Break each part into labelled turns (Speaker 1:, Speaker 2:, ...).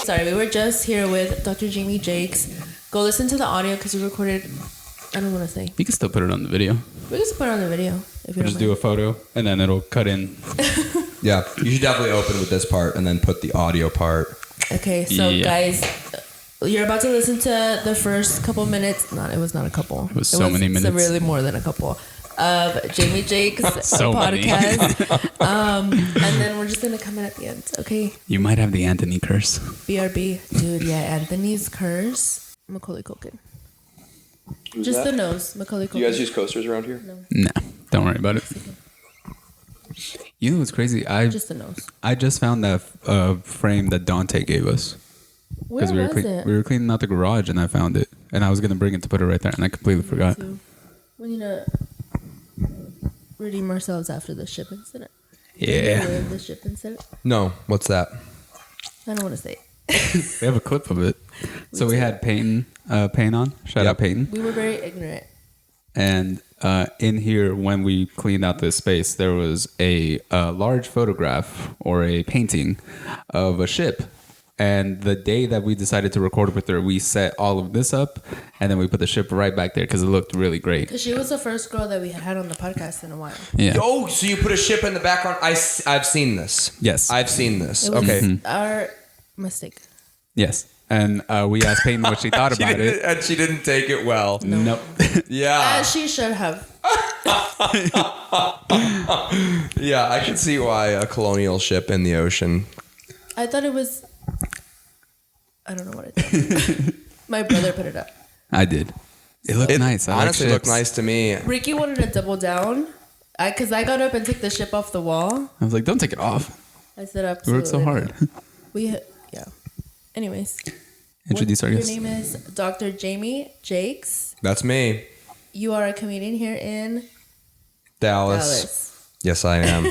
Speaker 1: sorry. We were just here with Dr. Jaime Jakes. Go listen to the audio because we recorded. I don't want to say.
Speaker 2: You can still put it on the video.
Speaker 1: We can still put it on the video if you
Speaker 2: just do a photo and then it'll cut in.
Speaker 3: Yeah, you should definitely open with this part and then put the audio part.
Speaker 1: Okay, so guys, you're about to listen to the first couple minutes. It was not a couple.
Speaker 2: It was so many minutes.
Speaker 1: Really more than a couple of Jaime Jakes podcast. And then we're just gonna come in at the end. Okay.
Speaker 2: You might have the Anthony curse.
Speaker 1: BRB, dude. Yeah, Anthony's curse. Macaulay Culkin.
Speaker 3: Who's
Speaker 1: just
Speaker 3: that?
Speaker 1: the nose, Macaulay Culkin.
Speaker 3: You guys use coasters around here?
Speaker 2: No, don't worry about it. You know what's crazy?
Speaker 1: Just the nose.
Speaker 2: I just found that frame that Dante gave us.
Speaker 1: Where was it?
Speaker 2: We were cleaning out the garage and I found it. And I was going to bring it to put it right there and I completely forgot.
Speaker 1: We need to redeem ourselves after the ship incident.
Speaker 2: Yeah.
Speaker 1: The ship incident?
Speaker 3: No. What's that?
Speaker 1: I don't want to say it.
Speaker 2: We have a clip of it. So we had Peyton on. Shout out Peyton.
Speaker 1: We were very ignorant.
Speaker 2: And in here, when we cleaned out this space, there was a large photograph or a painting of a ship. And the day that we decided to record with her, we set all of this up, and then we put the ship right back there because it looked really great.
Speaker 1: Because she was the first girl that we had on the podcast in a while.
Speaker 2: Yeah.
Speaker 3: Oh, so you put a ship in the background? I've seen this.
Speaker 2: Yes.
Speaker 3: I've seen this.
Speaker 1: It was
Speaker 3: Okay.
Speaker 1: our mistake.
Speaker 2: Yes. And we asked Peyton what she thought about it.
Speaker 3: And she didn't take it well.
Speaker 2: Nope.
Speaker 3: Yeah.
Speaker 1: As she should have.
Speaker 3: Yeah, I can see why a colonial ship in the ocean.
Speaker 1: I thought it was... I don't know what it is. My brother put it up.
Speaker 2: I did. It looked nice. I
Speaker 3: honestly looked nice to me.
Speaker 1: Ricky wanted to double down. Because I got up and took the ship off the wall.
Speaker 2: I was like, don't take it off.
Speaker 1: I said
Speaker 2: We
Speaker 1: absolutely.
Speaker 2: worked so hard.
Speaker 1: Yeah. Anyways.
Speaker 2: Introduce our guest.
Speaker 1: Your name is Dr. Jaime Jakes.
Speaker 3: That's me.
Speaker 1: You are a comedian here in
Speaker 3: Dallas. Yes, I am.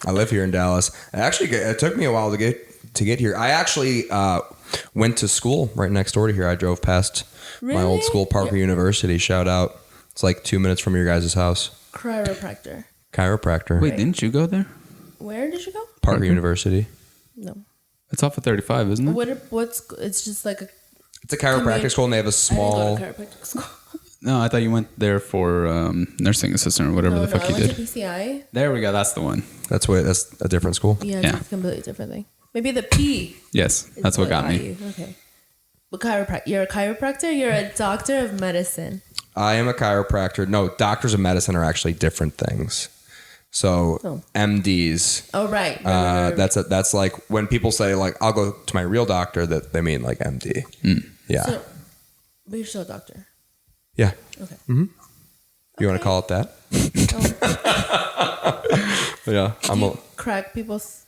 Speaker 3: I live here in Dallas. It took me a while to get here. I actually went to school right next door to here. I drove past my old school, Parker University. Shout out. It's like 2 minutes from your guys' house. Chiropractor.
Speaker 2: Wait, didn't you go there?
Speaker 1: Where did you go?
Speaker 3: Parker University.
Speaker 1: No.
Speaker 2: It's off of 35, isn't it?
Speaker 1: It's just like a...
Speaker 3: It's a chiropractic school and they have a small...
Speaker 1: I didn't go to chiropractic school.
Speaker 2: No, I thought you went there for nursing assistant or whatever the fuck you did.
Speaker 1: I went to PCI.
Speaker 2: There we go. That's the one.
Speaker 3: That's a different school.
Speaker 1: Yeah, it's a completely different thing. Maybe the P.
Speaker 2: Yes, that's what got me.
Speaker 1: Okay. But you're a chiropractor? You're a doctor of medicine.
Speaker 3: I am a chiropractor. No, doctors of medicine are actually different things. So MDs.
Speaker 1: Oh, right.
Speaker 3: That's like when people say like I'll go to my real doctor, that they mean like MD. Yeah.
Speaker 1: So, but you're still a doctor.
Speaker 3: Yeah.
Speaker 1: Okay.
Speaker 3: Mm-hmm. You want to call it that? Yeah.
Speaker 1: You crack people's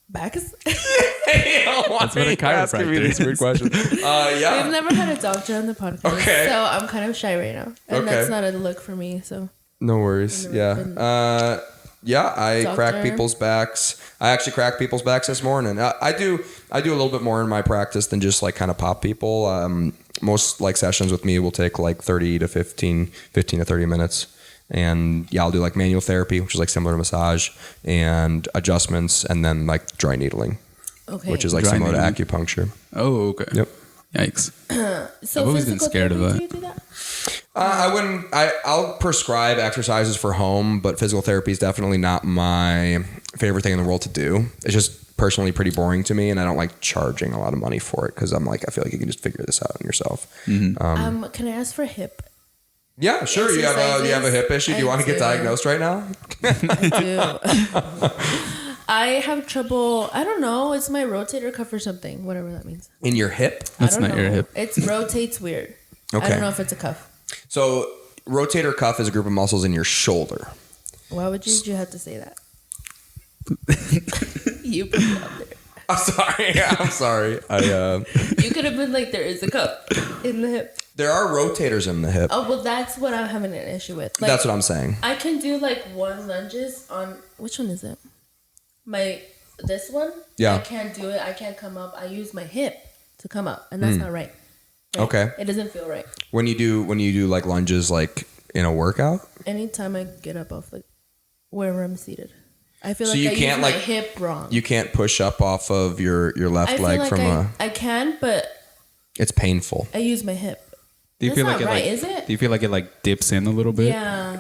Speaker 1: backs?
Speaker 2: That's what a chiropractor is.
Speaker 3: Weird questions. Yeah.
Speaker 1: We've never had a doctor on the podcast.
Speaker 3: Okay.
Speaker 1: So I'm kind of shy right now. And that's not a look for me. So
Speaker 3: No worries. Yeah. I crack people's backs. I actually cracked people's backs this morning. I do a little bit more in my practice than just like kind of pop people. Most like sessions with me will take like 15 to 30 minutes. And I'll do like manual therapy, which is like similar to massage, and adjustments, and then like dry needling, which is like similar to acupuncture.
Speaker 2: Oh, okay.
Speaker 3: Yep.
Speaker 2: Yikes.
Speaker 1: So
Speaker 2: I've always been scared of that.
Speaker 1: Do you do that?
Speaker 3: I wouldn't. I'll prescribe exercises for home, but physical therapy is definitely not my favorite thing in the world to do. It's just personally pretty boring to me, and I don't like charging a lot of money for it because I'm like, I feel like you can just figure this out yourself.
Speaker 2: Mm-hmm.
Speaker 1: Can I ask for hip?
Speaker 3: Yeah, sure. You have a hip issue. Do you want to get diagnosed right now?
Speaker 1: I do. I have trouble. I don't know. It's my rotator cuff or something. Whatever that means.
Speaker 3: In your hip?
Speaker 2: That's not your hip.
Speaker 1: It rotates weird.
Speaker 3: Okay.
Speaker 1: I don't know if it's a cuff.
Speaker 3: So rotator cuff is a group of muscles in your shoulder.
Speaker 1: Why would you have to say that? You put it out there.
Speaker 3: I'm sorry.
Speaker 1: You could have been like, there is a cuff in the hip.
Speaker 3: There are rotators in the hip.
Speaker 1: Oh, well, that's what I'm having an issue with. Like,
Speaker 3: that's what I'm saying.
Speaker 1: I can do like one lunges on, which one is it? This one?
Speaker 3: Yeah.
Speaker 1: I can't do it. I can't come up. I use my hip to come up, and that's not right.
Speaker 3: Okay.
Speaker 1: It doesn't feel right.
Speaker 3: When you do like lunges like in a workout?
Speaker 1: Anytime I get up off like wherever I'm seated. I feel like I use my hip wrong.
Speaker 3: You can't push up off of your left leg
Speaker 1: like I can, but
Speaker 3: it's painful.
Speaker 1: I use my hip.
Speaker 2: Do you
Speaker 1: That's
Speaker 2: feel
Speaker 1: not
Speaker 2: like
Speaker 1: right,
Speaker 2: it
Speaker 1: is it?
Speaker 2: Do you feel like it like dips in a little bit?
Speaker 1: Yeah.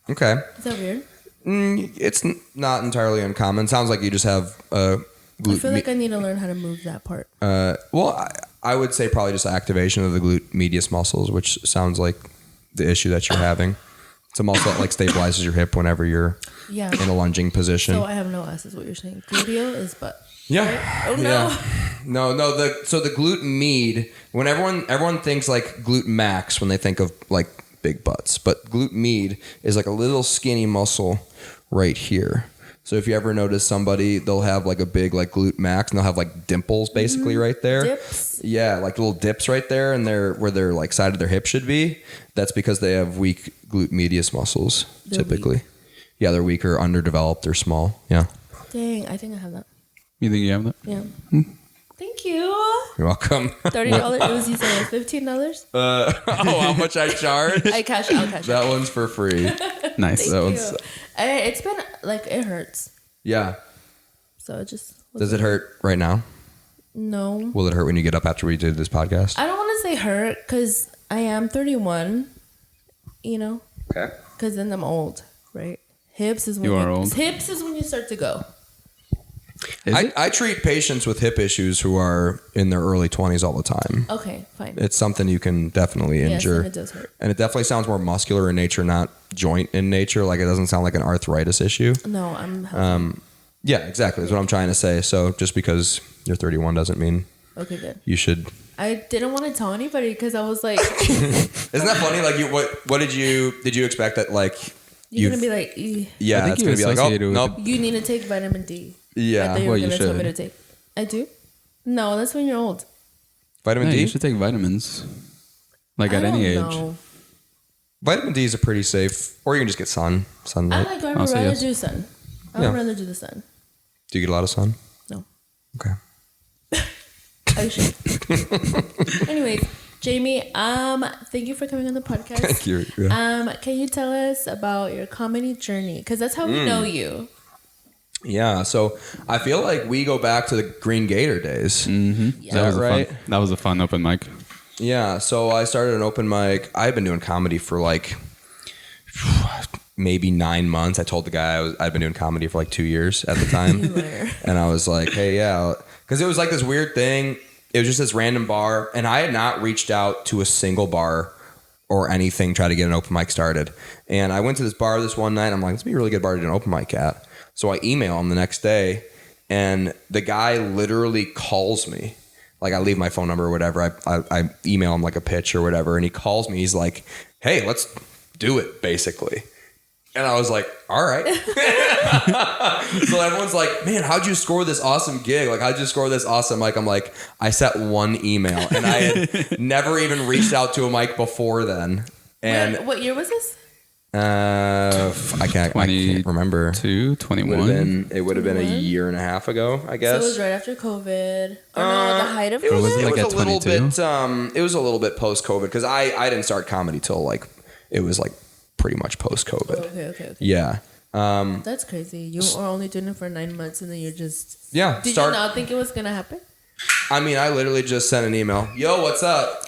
Speaker 3: Okay.
Speaker 1: Is that weird?
Speaker 3: It's not entirely uncommon. Sounds like you just have
Speaker 1: I feel like I need to learn how to move that part.
Speaker 3: Well, I would say probably just activation of the glute medius muscles, which sounds like the issue that you're having. It's a muscle that like stabilizes your hip whenever you're in a lunging position.
Speaker 1: So I have no ass is what you're saying. Gluteal is butt.
Speaker 3: Yeah.
Speaker 1: Right? Oh no.
Speaker 3: Yeah. No. So the glute med, when everyone thinks like glute max when they think of like big butts, but glute med is like a little skinny muscle right here. So if you ever notice somebody, they'll have like a big like glute max, and they'll have like dimples basically right there.
Speaker 1: Dips.
Speaker 3: Yeah, like little dips right there, and where their like side of their hip should be. That's because they have weak glute medius muscles typically.
Speaker 1: Weak.
Speaker 3: Yeah, they're weaker, underdeveloped, or small. Yeah.
Speaker 1: Dang, I think I have that.
Speaker 2: You think you have that?
Speaker 1: Yeah. Thank you.
Speaker 3: You're welcome.
Speaker 1: $30. It was, you said $15?
Speaker 3: How much I charge?
Speaker 1: I'll cash
Speaker 3: That one's for free.
Speaker 2: Nice.
Speaker 1: Thank
Speaker 3: That
Speaker 1: you.
Speaker 3: one's.
Speaker 1: It's been like it hurts.
Speaker 3: Yeah.
Speaker 1: So it just.
Speaker 3: Does it hurt right now?
Speaker 1: No.
Speaker 3: Will it hurt when you get up after we did this podcast?
Speaker 1: I don't want to say hurt because I am 31. You know.
Speaker 3: Okay.
Speaker 1: Because then I'm old, right? Hips is when
Speaker 2: you are old.
Speaker 1: Hips is when you start to go.
Speaker 3: I treat patients with hip issues who are in their early 20s all the time.
Speaker 1: Okay, fine.
Speaker 3: It's something you can definitely injure.
Speaker 1: Yes, and it does hurt.
Speaker 3: And it definitely sounds more muscular in nature, not joint in nature. Like it doesn't sound like an arthritis issue.
Speaker 1: No, I'm.
Speaker 3: Yeah, exactly. That's what I'm trying to say. So just because you're 31 doesn't mean
Speaker 1: Okay, good.
Speaker 3: you should.
Speaker 1: I didn't want to tell anybody because I was like,
Speaker 3: Isn't that funny? Like what did you expect that like
Speaker 1: you're going to be like,
Speaker 3: yeah,
Speaker 2: I think
Speaker 3: it's
Speaker 2: you
Speaker 3: going to be like, oh,
Speaker 2: associated with
Speaker 3: nope.
Speaker 1: you need to take vitamin D. I
Speaker 3: Yeah.
Speaker 1: thought you were
Speaker 2: Well,
Speaker 1: going
Speaker 2: you
Speaker 1: to tell me
Speaker 2: should.
Speaker 1: to take. I do? No, that's when you're old.
Speaker 3: Vitamin
Speaker 2: Yeah,
Speaker 3: D?
Speaker 2: you should take vitamins. Like at
Speaker 1: I
Speaker 2: any
Speaker 1: don't
Speaker 2: age.
Speaker 1: know.
Speaker 3: Vitamin D is a pretty safe, or you can just get sunlight.
Speaker 1: I would
Speaker 2: Also,
Speaker 1: rather
Speaker 2: yes.
Speaker 1: do sun. I would
Speaker 3: Yeah.
Speaker 1: rather do the sun.
Speaker 3: Do you get a lot of sun?
Speaker 1: No.
Speaker 3: Okay.
Speaker 1: I should. Anyways, Jamie, thank you for coming on the podcast.
Speaker 3: Thank you. Yeah.
Speaker 1: Can you tell us about your comedy journey? Because that's how we know you.
Speaker 3: Yeah, so I feel like we go back to the Green Gator days.
Speaker 2: Mm-hmm.
Speaker 1: Yeah.
Speaker 2: That was
Speaker 3: right?
Speaker 2: that was a fun open mic.
Speaker 3: Yeah, so I started an open mic. I've been doing comedy for like maybe 9 months. I told the guy I'd been doing comedy for like 2 years at the time.
Speaker 1: You were.
Speaker 3: And I was like, hey, yeah. Because it was like this weird thing. It was just this random bar. And I had not reached out to a single bar or anything, try to get an open mic started. And I went to this bar this one night. I'm like, this would be a really good bar to do an open mic at. So I email him the next day. And the guy literally calls me. Like I leave my phone number or whatever. I email him like a pitch or whatever. And he calls me. He's like, hey, let's do it, basically. And I was like, all right. So everyone's like, man, how'd you score this awesome gig? Like, how'd you score this awesome mic? I'm like, I sent one email. And I had never even reached out to a mic before then. And
Speaker 1: What year was this?
Speaker 3: I can't remember.
Speaker 2: 21.
Speaker 3: It would have been a year and a half ago, I guess.
Speaker 1: So it was right after COVID. Or no, the height of
Speaker 3: It was,
Speaker 1: COVID?
Speaker 2: like
Speaker 3: it
Speaker 2: at
Speaker 3: was a little
Speaker 2: 22?
Speaker 3: bit. It was a little bit post COVID because I didn't start comedy till like it was like pretty much post COVID.
Speaker 1: Okay.
Speaker 3: Yeah.
Speaker 1: That's crazy. You were only doing it for 9 months and then you're just...
Speaker 3: Yeah.
Speaker 1: Did you not think it was going to happen?
Speaker 3: I mean, I literally just sent an email. Yo, what's up?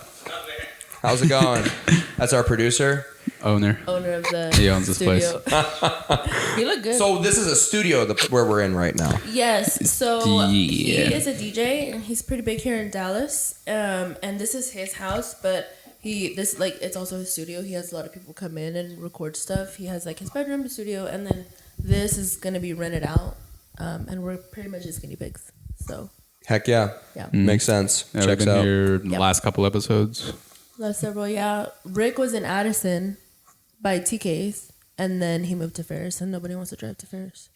Speaker 3: How's it going? That's our producer.
Speaker 2: Owner.
Speaker 1: Owner of the
Speaker 2: He owns this
Speaker 1: studio. You look good.
Speaker 3: So this is a studio where we're in right now.
Speaker 1: Yes. So
Speaker 2: Yeah.
Speaker 1: he is a DJ and he's pretty big here in Dallas. And this is his house, but it's also his studio. He has a lot of people come in and record stuff. He has like his bedroom, studio, and then this is gonna be rented out. And we're pretty much just guinea pigs. So
Speaker 3: Heck yeah.
Speaker 1: yeah.
Speaker 3: Makes sense.
Speaker 2: Yeah, we've
Speaker 3: Checks
Speaker 2: been
Speaker 3: out.
Speaker 2: here the
Speaker 1: Yep.
Speaker 2: last couple episodes.
Speaker 1: Last several, yeah. Rick was in Addison by TK's, and then he moved to Ferris, and nobody wants to drive to Ferris.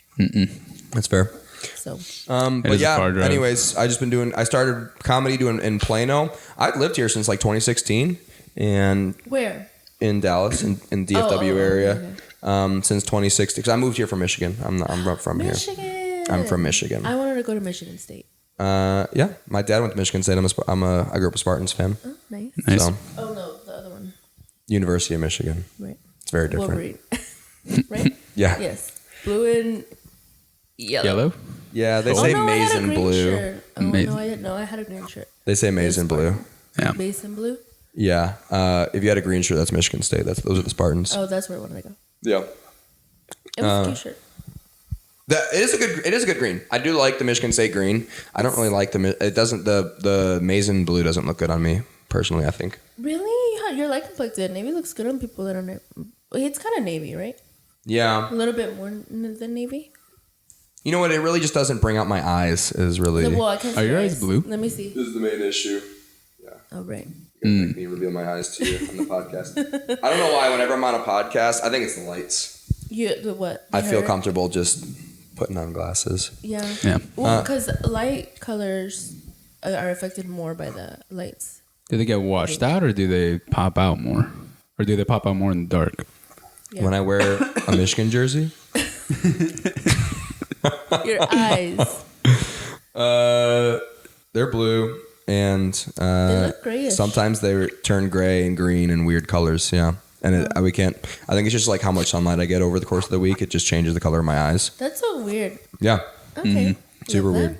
Speaker 3: That's fair.
Speaker 1: So
Speaker 3: But
Speaker 2: is a
Speaker 3: yeah,
Speaker 2: far drive.
Speaker 3: anyways, I started comedy in Plano. I've lived here since like 2016 and
Speaker 1: where?
Speaker 3: in Dallas in DFW
Speaker 1: Oh,
Speaker 3: area
Speaker 1: okay.
Speaker 3: since 2016 because I moved here from Michigan. I'm from here.
Speaker 1: Michigan.
Speaker 3: I'm from Michigan.
Speaker 1: I wanted to go to Michigan State.
Speaker 3: Yeah, my dad went to Michigan State. I grew up a Spartans fan.
Speaker 1: Oh, nice.
Speaker 2: Nice.
Speaker 3: So
Speaker 1: Oh no, the other one.
Speaker 3: University of Michigan.
Speaker 1: Right.
Speaker 3: It's very different.
Speaker 1: Wolverine. Right?
Speaker 3: Yeah.
Speaker 1: Yes. Blue and Yellow.
Speaker 3: Yeah, they say maize and blue.
Speaker 1: Shirt. Oh, no, I didn't know. I had a green shirt.
Speaker 3: They say maize and blue.
Speaker 2: Yeah.
Speaker 1: Maize and blue?
Speaker 3: Yeah. If you had a green shirt, that's Michigan State. Those are the Spartans.
Speaker 1: Oh, that's where I wanted to go.
Speaker 3: Yeah.
Speaker 1: It was a cute shirt.
Speaker 3: It is a good green. I do like the Michigan State green. I don't really like the maize and blue doesn't look good on me personally, I think.
Speaker 1: Really? You're light complected. Navy looks good on people that are it's kind of navy, right?
Speaker 3: Yeah.
Speaker 1: A little bit more than navy.
Speaker 3: You know what? It really just doesn't bring out my eyes. Is really.
Speaker 1: Well, I can't
Speaker 2: Are your eyes blue?
Speaker 1: Let me see.
Speaker 3: This is the main issue. Yeah.
Speaker 1: Oh, right.
Speaker 3: Make me reveal my eyes to you on the podcast. I don't know why. Whenever I'm on a podcast, I think it's the lights.
Speaker 1: The what?
Speaker 3: I feel comfortable just putting on glasses.
Speaker 1: Yeah.
Speaker 2: Yeah.
Speaker 1: Well, because light colors are affected more by the lights.
Speaker 2: Do they get washed out or do they pop out more? Or do they pop out more in the dark?
Speaker 1: Yeah.
Speaker 3: When I wear a Michigan jersey.
Speaker 1: Your eyes.
Speaker 3: They're blue and
Speaker 1: they look grayish.
Speaker 3: sometimes they turn gray and green and weird colors. Yeah. And we can't. I think it's just like how much sunlight I get over the course of the week. It just changes the color of my eyes.
Speaker 1: That's so weird.
Speaker 3: Yeah.
Speaker 1: Okay.
Speaker 3: Super weird.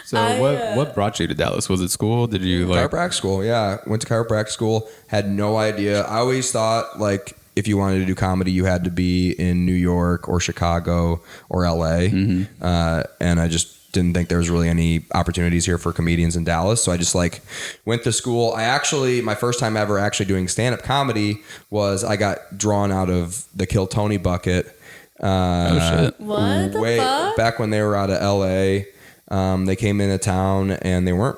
Speaker 2: So what brought you to Dallas? Was it school? Did you
Speaker 3: Chiropractic school? Yeah, went to chiropractic school. Had no idea. I always thought like if you wanted to do comedy, you had to be in New York or Chicago or LA, and I just didn't think there was really any opportunities here for comedians in Dallas. So I just like went to school. My first time ever actually doing stand-up comedy was I got drawn out of the Kill Tony bucket.
Speaker 2: Oh shit!
Speaker 1: What the fuck?
Speaker 3: Back when they were out of LA, they came into town and they were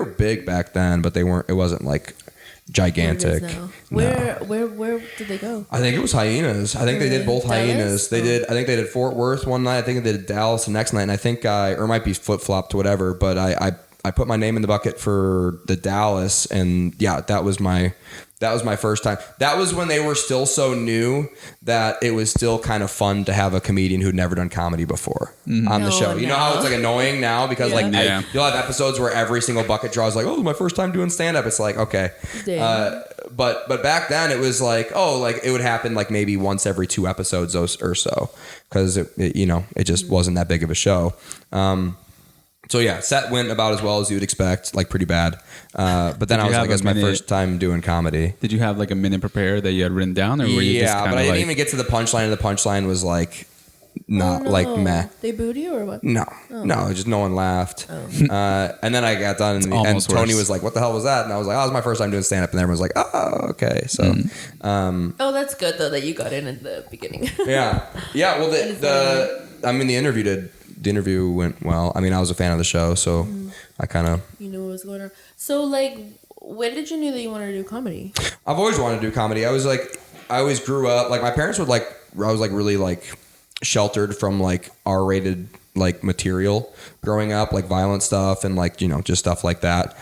Speaker 3: big back then, but it wasn't like gigantic.
Speaker 1: Where did they go?
Speaker 3: I think it was Hyenas. I think they did both
Speaker 1: Dallas?
Speaker 3: Hyenas. I think they did Fort Worth one night. I think they did Dallas the next night. And I think or it might be flip-flopped, whatever. But I put my name in the bucket for the Dallas, and yeah, that was my first time. That was when they were still so new that it was still kind of fun to have a comedian who'd never done comedy before on the show. You know how it's like annoying now because you'll have episodes where every single bucket draw is like, oh, my first time doing stand up. It's like, okay. But back then it was like, it would happen like maybe once every 2 episodes or so because it just wasn't that big of a show. So yeah, set went about as well as you'd expect, like pretty bad. But then I was like, it's my first time doing comedy.
Speaker 2: Did you have like a minute prepared that you had written down, or were you just kind of
Speaker 3: but I didn't even get to the punchline, and the punchline was like like meh.
Speaker 1: They booed you or what?
Speaker 3: No, just no one laughed. And then I got done, and Tony was like, "What the hell was that?" And I was like, "Oh, it was my first time doing stand up," and everyone was like, "Oh, okay." So,
Speaker 1: that's good though that you got in at the beginning.
Speaker 3: yeah. Well, the interview went well. I mean, I was a fan of the show, so I kind of...
Speaker 1: You knew what was going on. So, like, when did you know that you wanted to do comedy?
Speaker 3: I've always wanted to do comedy. I always grew up... Like, my parents would, like... I was, like, really, like, sheltered from, like, R-rated, like, material growing up. Like, violent stuff and, like, just stuff like that.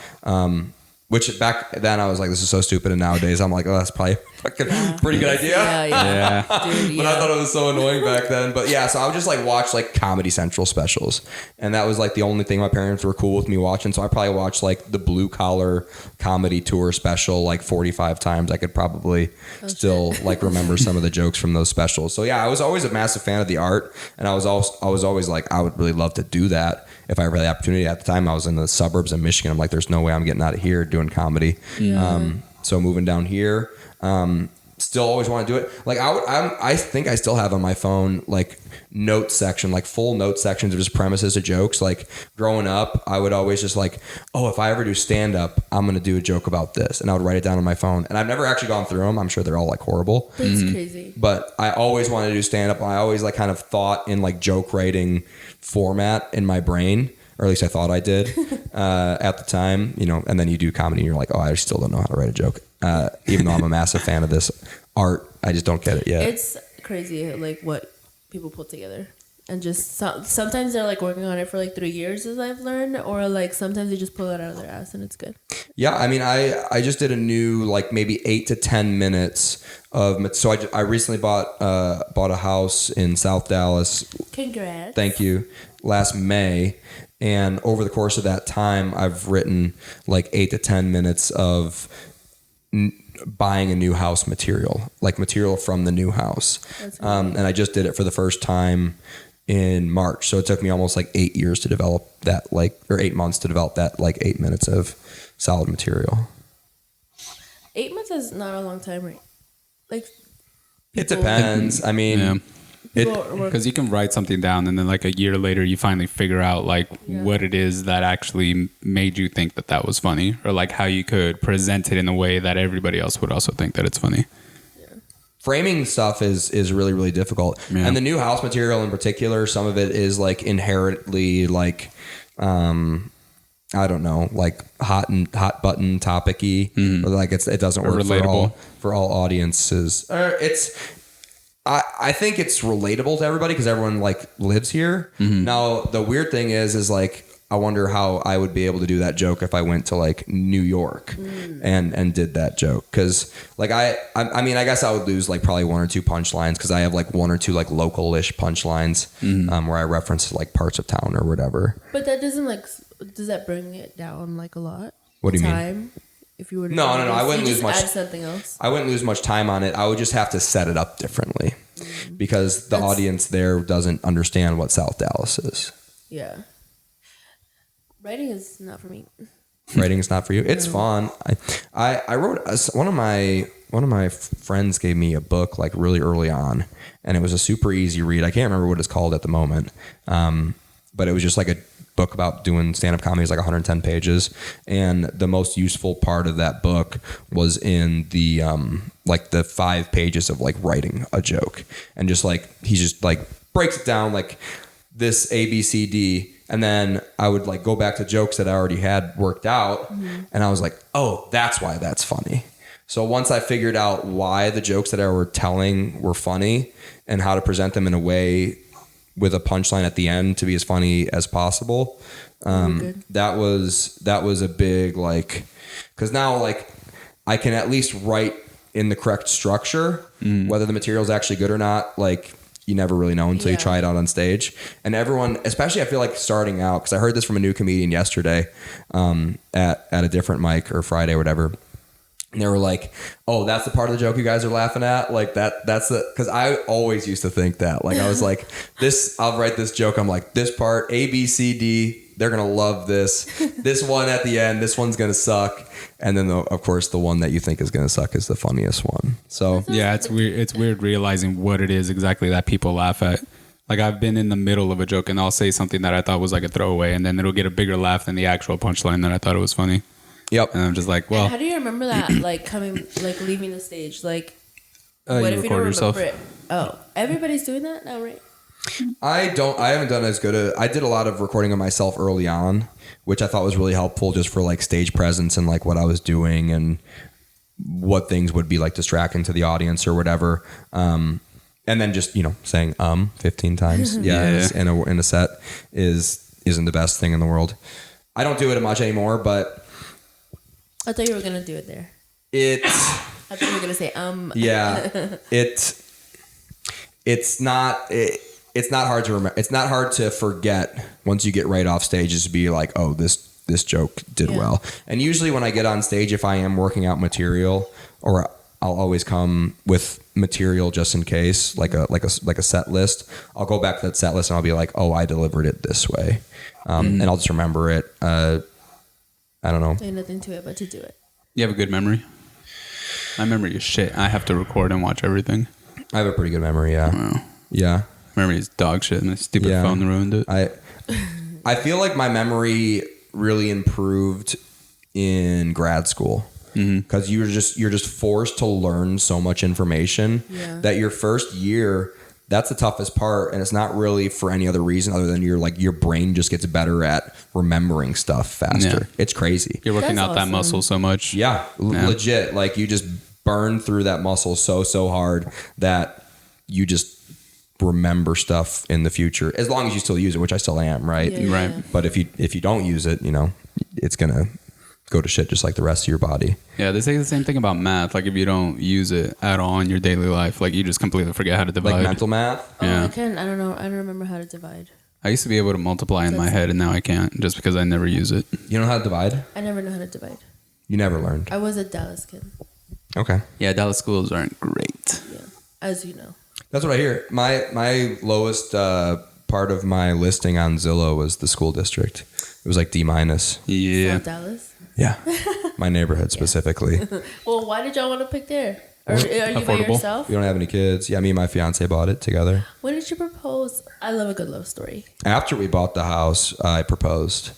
Speaker 3: Which back then I was like, this is so stupid. And nowadays I'm like, oh, that's probably a fucking pretty good idea.
Speaker 1: Yeah. Dude,
Speaker 3: but I thought it was so annoying back then. But yeah, so I would just like watch like Comedy Central specials. And that was like the only thing my parents were cool with me watching. So I probably watched like the Blue Collar Comedy Tour special like 45 times. I could probably still like remember some of the jokes from those specials. So yeah, I was always a massive fan of the art. And I was always like, I would really love to do that if I ever had the opportunity. At the time I was in the suburbs of Michigan. I'm like, there's no way I'm getting out of here doing comedy. So moving down here, still always want to do it. Like I think I still have on my phone like note section, like full note sections of just premises of jokes. Like growing up, I would always just like, oh, if I ever do stand up, I'm going to do a joke about this. And I would write it down on my phone. And I've never actually gone through them. I'm sure they're all like horrible.
Speaker 1: That's crazy.
Speaker 3: But I always wanted to do stand up. And I always like kind of thought in like joke writing format in my brain. Or at least I thought I did at the time, and then you do comedy and you're like, oh, I still don't know how to write a joke. Even though I'm a massive fan of this art, I just don't get it yet.
Speaker 1: It's crazy, like what people put together. And just sometimes they're like working on it for like 3 years, as I've learned, or like sometimes they just pull it out of their ass and it's good.
Speaker 3: Yeah, I mean, I just did a new like maybe 8 to 10 minutes of. So I recently bought a house in South Dallas.
Speaker 1: Congrats!
Speaker 3: Thank you. Last May. And over the course of that time, I've written like 8 to 10 minutes of buying a new house material, like material from the new house. And I just did it for the first time in March. So it took me almost like 8 years to develop that, or 8 months to develop that 8 minutes of solid material.
Speaker 1: 8 months is not a long time, right? Like,
Speaker 3: it depends. I mean,
Speaker 2: because you can write something down and then like a year later you finally figure out like what it is that actually made you think that was funny, or like how you could present it in a way that everybody else would also think that it's funny.
Speaker 3: Framing stuff is really, really difficult. Yeah. And the new house material in particular, some of it is like inherently like, I don't know, like hot button topic-y, or like it doesn't work for all audiences. I think it's relatable to everybody because everyone like lives here. Mm-hmm. Now the weird thing is like I wonder how I would be able to do that joke if I went to like New York and did that joke, because like I mean I guess I would lose like probably 1 or 2 punchlines because I have like 1 or 2 like local-ish punchlines where I reference like parts of town or whatever.
Speaker 1: But that doesn't like, does that bring it down like a lot?
Speaker 3: What do you mean?
Speaker 1: If you were to
Speaker 3: no, I wouldn't lose much.
Speaker 1: Add something else.
Speaker 3: I wouldn't lose much time on it. I would just have to set it up differently because the audience there doesn't understand what South Dallas is.
Speaker 1: Yeah, writing is not for me.
Speaker 3: Writing is not for you. It's fun. I wrote one of my friends gave me a book like really early on, and it was a super easy read. I can't remember what it's called at the moment, but it was just like a book about doing stand-up comedy. Is like 110 pages, and the most useful part of that book was in the like the 5 pages of like writing a joke, and just like he just like breaks it down like this A B C D, and then I would like go back to jokes that I already had worked out, and I was like, oh, that's why that's funny. So once I figured out why the jokes that I were telling were funny and how to present them in a way with a punchline at the end to be as funny as possible. That was a big, like, cause now like I can at least write in the correct structure, whether the material is actually good or not. Like you never really know until you try it out on stage. And everyone, especially I feel like starting out, cause I heard this from a new comedian yesterday, at a different mic or Friday or whatever. And they were like, oh, that's the part of the joke you guys are laughing at? Like that's the, because I always used to think that. Like I was like, I'll write this joke. I'm like, this part, A, B, C, D, they're going to love this. This one at the end, this one's going to suck. And then, of course, the one that you think is going to suck is the funniest one. So
Speaker 2: yeah, it's weird. It's weird realizing what it is exactly that people laugh at. Like I've been in the middle of a joke and I'll say something that I thought was like a throwaway, and then it'll get a bigger laugh than the actual punchline that I thought it was funny.
Speaker 3: Yep.
Speaker 2: And I'm just like, well.
Speaker 1: And how do you remember that? Like coming, like leaving the stage? Like,
Speaker 2: what if you don't remember it?
Speaker 1: Oh, everybody's doing that now, right?
Speaker 3: I haven't done as good I did a lot of recording of myself early on, which I thought was really helpful just for like stage presence and like what I was doing and what things would be like distracting to the audience or whatever. And then just, saying 15 times in a set isn't the best thing in the world. I don't do it much anymore, but
Speaker 1: I thought you were gonna do it there. I thought you were gonna say
Speaker 3: Yeah. It's not hard to remember. It's not hard to forget once you get right off stage, just to be like, oh, this joke did well. And usually when I get on stage, if I am working out material, or I'll always come with material just in case, like a set list. I'll go back to that set list and I'll be like, oh, I delivered it this way, and I'll just remember it. I don't know.
Speaker 1: There's nothing to it but to do it.
Speaker 2: You have a good memory? My memory is shit. I have to record and watch everything.
Speaker 3: I have a pretty good memory, yeah.
Speaker 2: Wow.
Speaker 3: Yeah.
Speaker 2: Memory is dog shit, and my stupid phone ruined it.
Speaker 3: I feel like my memory really improved in grad school. Because you're just forced to learn so much information that your first year, that's the toughest part, and it's not really for any other reason other than your brain just gets better at remembering stuff faster. It's crazy.
Speaker 2: You're working out that muscle so much.
Speaker 3: Yeah, legit. Like you just burn through that muscle so hard that you just remember stuff in the future, as long as you still use it, which I still am, right?
Speaker 2: Right.
Speaker 3: But if you don't use it, it's gonna go to shit just like the rest of your body.
Speaker 2: Yeah, they say the same thing about math. Like if you don't use it at all in your daily life, like you just completely forget how to divide.
Speaker 3: Like mental math?
Speaker 2: Yeah.
Speaker 1: I don't know. I don't remember how to divide.
Speaker 2: I used to be able to multiply in my head, and now I can't, just because I never use it.
Speaker 3: You know how to divide?
Speaker 1: I never know how to divide.
Speaker 3: You never learned?
Speaker 1: I was a Dallas kid.
Speaker 3: Okay.
Speaker 2: Yeah, Dallas schools aren't great.
Speaker 1: Yeah, as you know.
Speaker 3: That's what I hear. My lowest part of my listing on Zillow was the school district. It was like D-.
Speaker 2: Yeah.
Speaker 1: South Dallas?
Speaker 3: Yeah. My neighborhood specifically.
Speaker 1: Well, why did y'all want to pick there? Are you by
Speaker 2: Affordable.
Speaker 1: yourself?
Speaker 3: We don't have any kids. Yeah, me and my fiance bought it together.
Speaker 1: When did you propose? I love a good love story.
Speaker 3: After we bought the house, I proposed.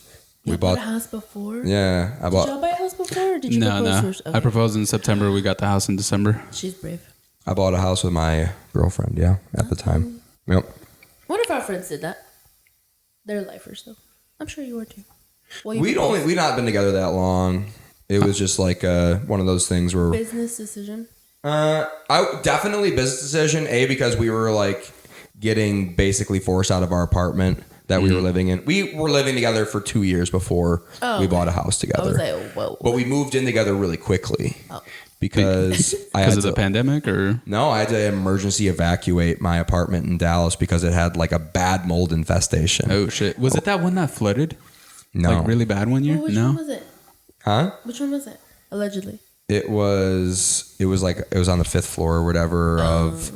Speaker 1: You bought a house before?
Speaker 3: Yeah, I
Speaker 1: Did y'all buy a house before? Or did you propose
Speaker 2: No.
Speaker 1: first? Okay.
Speaker 2: I proposed in September. We got the house in December.
Speaker 1: She's brave.
Speaker 3: I bought a house with my girlfriend. Yeah, at the time. Yep.
Speaker 1: One of our friends did that. They're lifers, though. I'm sure you were too. Well,
Speaker 3: We'd not been together that long. It was just like one of those things where
Speaker 1: business decision.
Speaker 3: I definitely business decision. Because we were like getting basically forced out of our apartment that we were living in. We were living together for 2 years before we bought a house together.
Speaker 1: I was like, whoa.
Speaker 3: But we moved in together really quickly because
Speaker 2: Because of the pandemic, or
Speaker 3: No, I had to emergency evacuate my apartment in Dallas because it had like a bad mold infestation.
Speaker 2: oh shit, was it that one that flooded?
Speaker 3: No.
Speaker 2: Like really bad one year?
Speaker 1: Well, which
Speaker 2: No.
Speaker 1: one was it?
Speaker 3: Huh?
Speaker 1: Which one was it? Allegedly.
Speaker 3: It was on the 5th floor or whatever of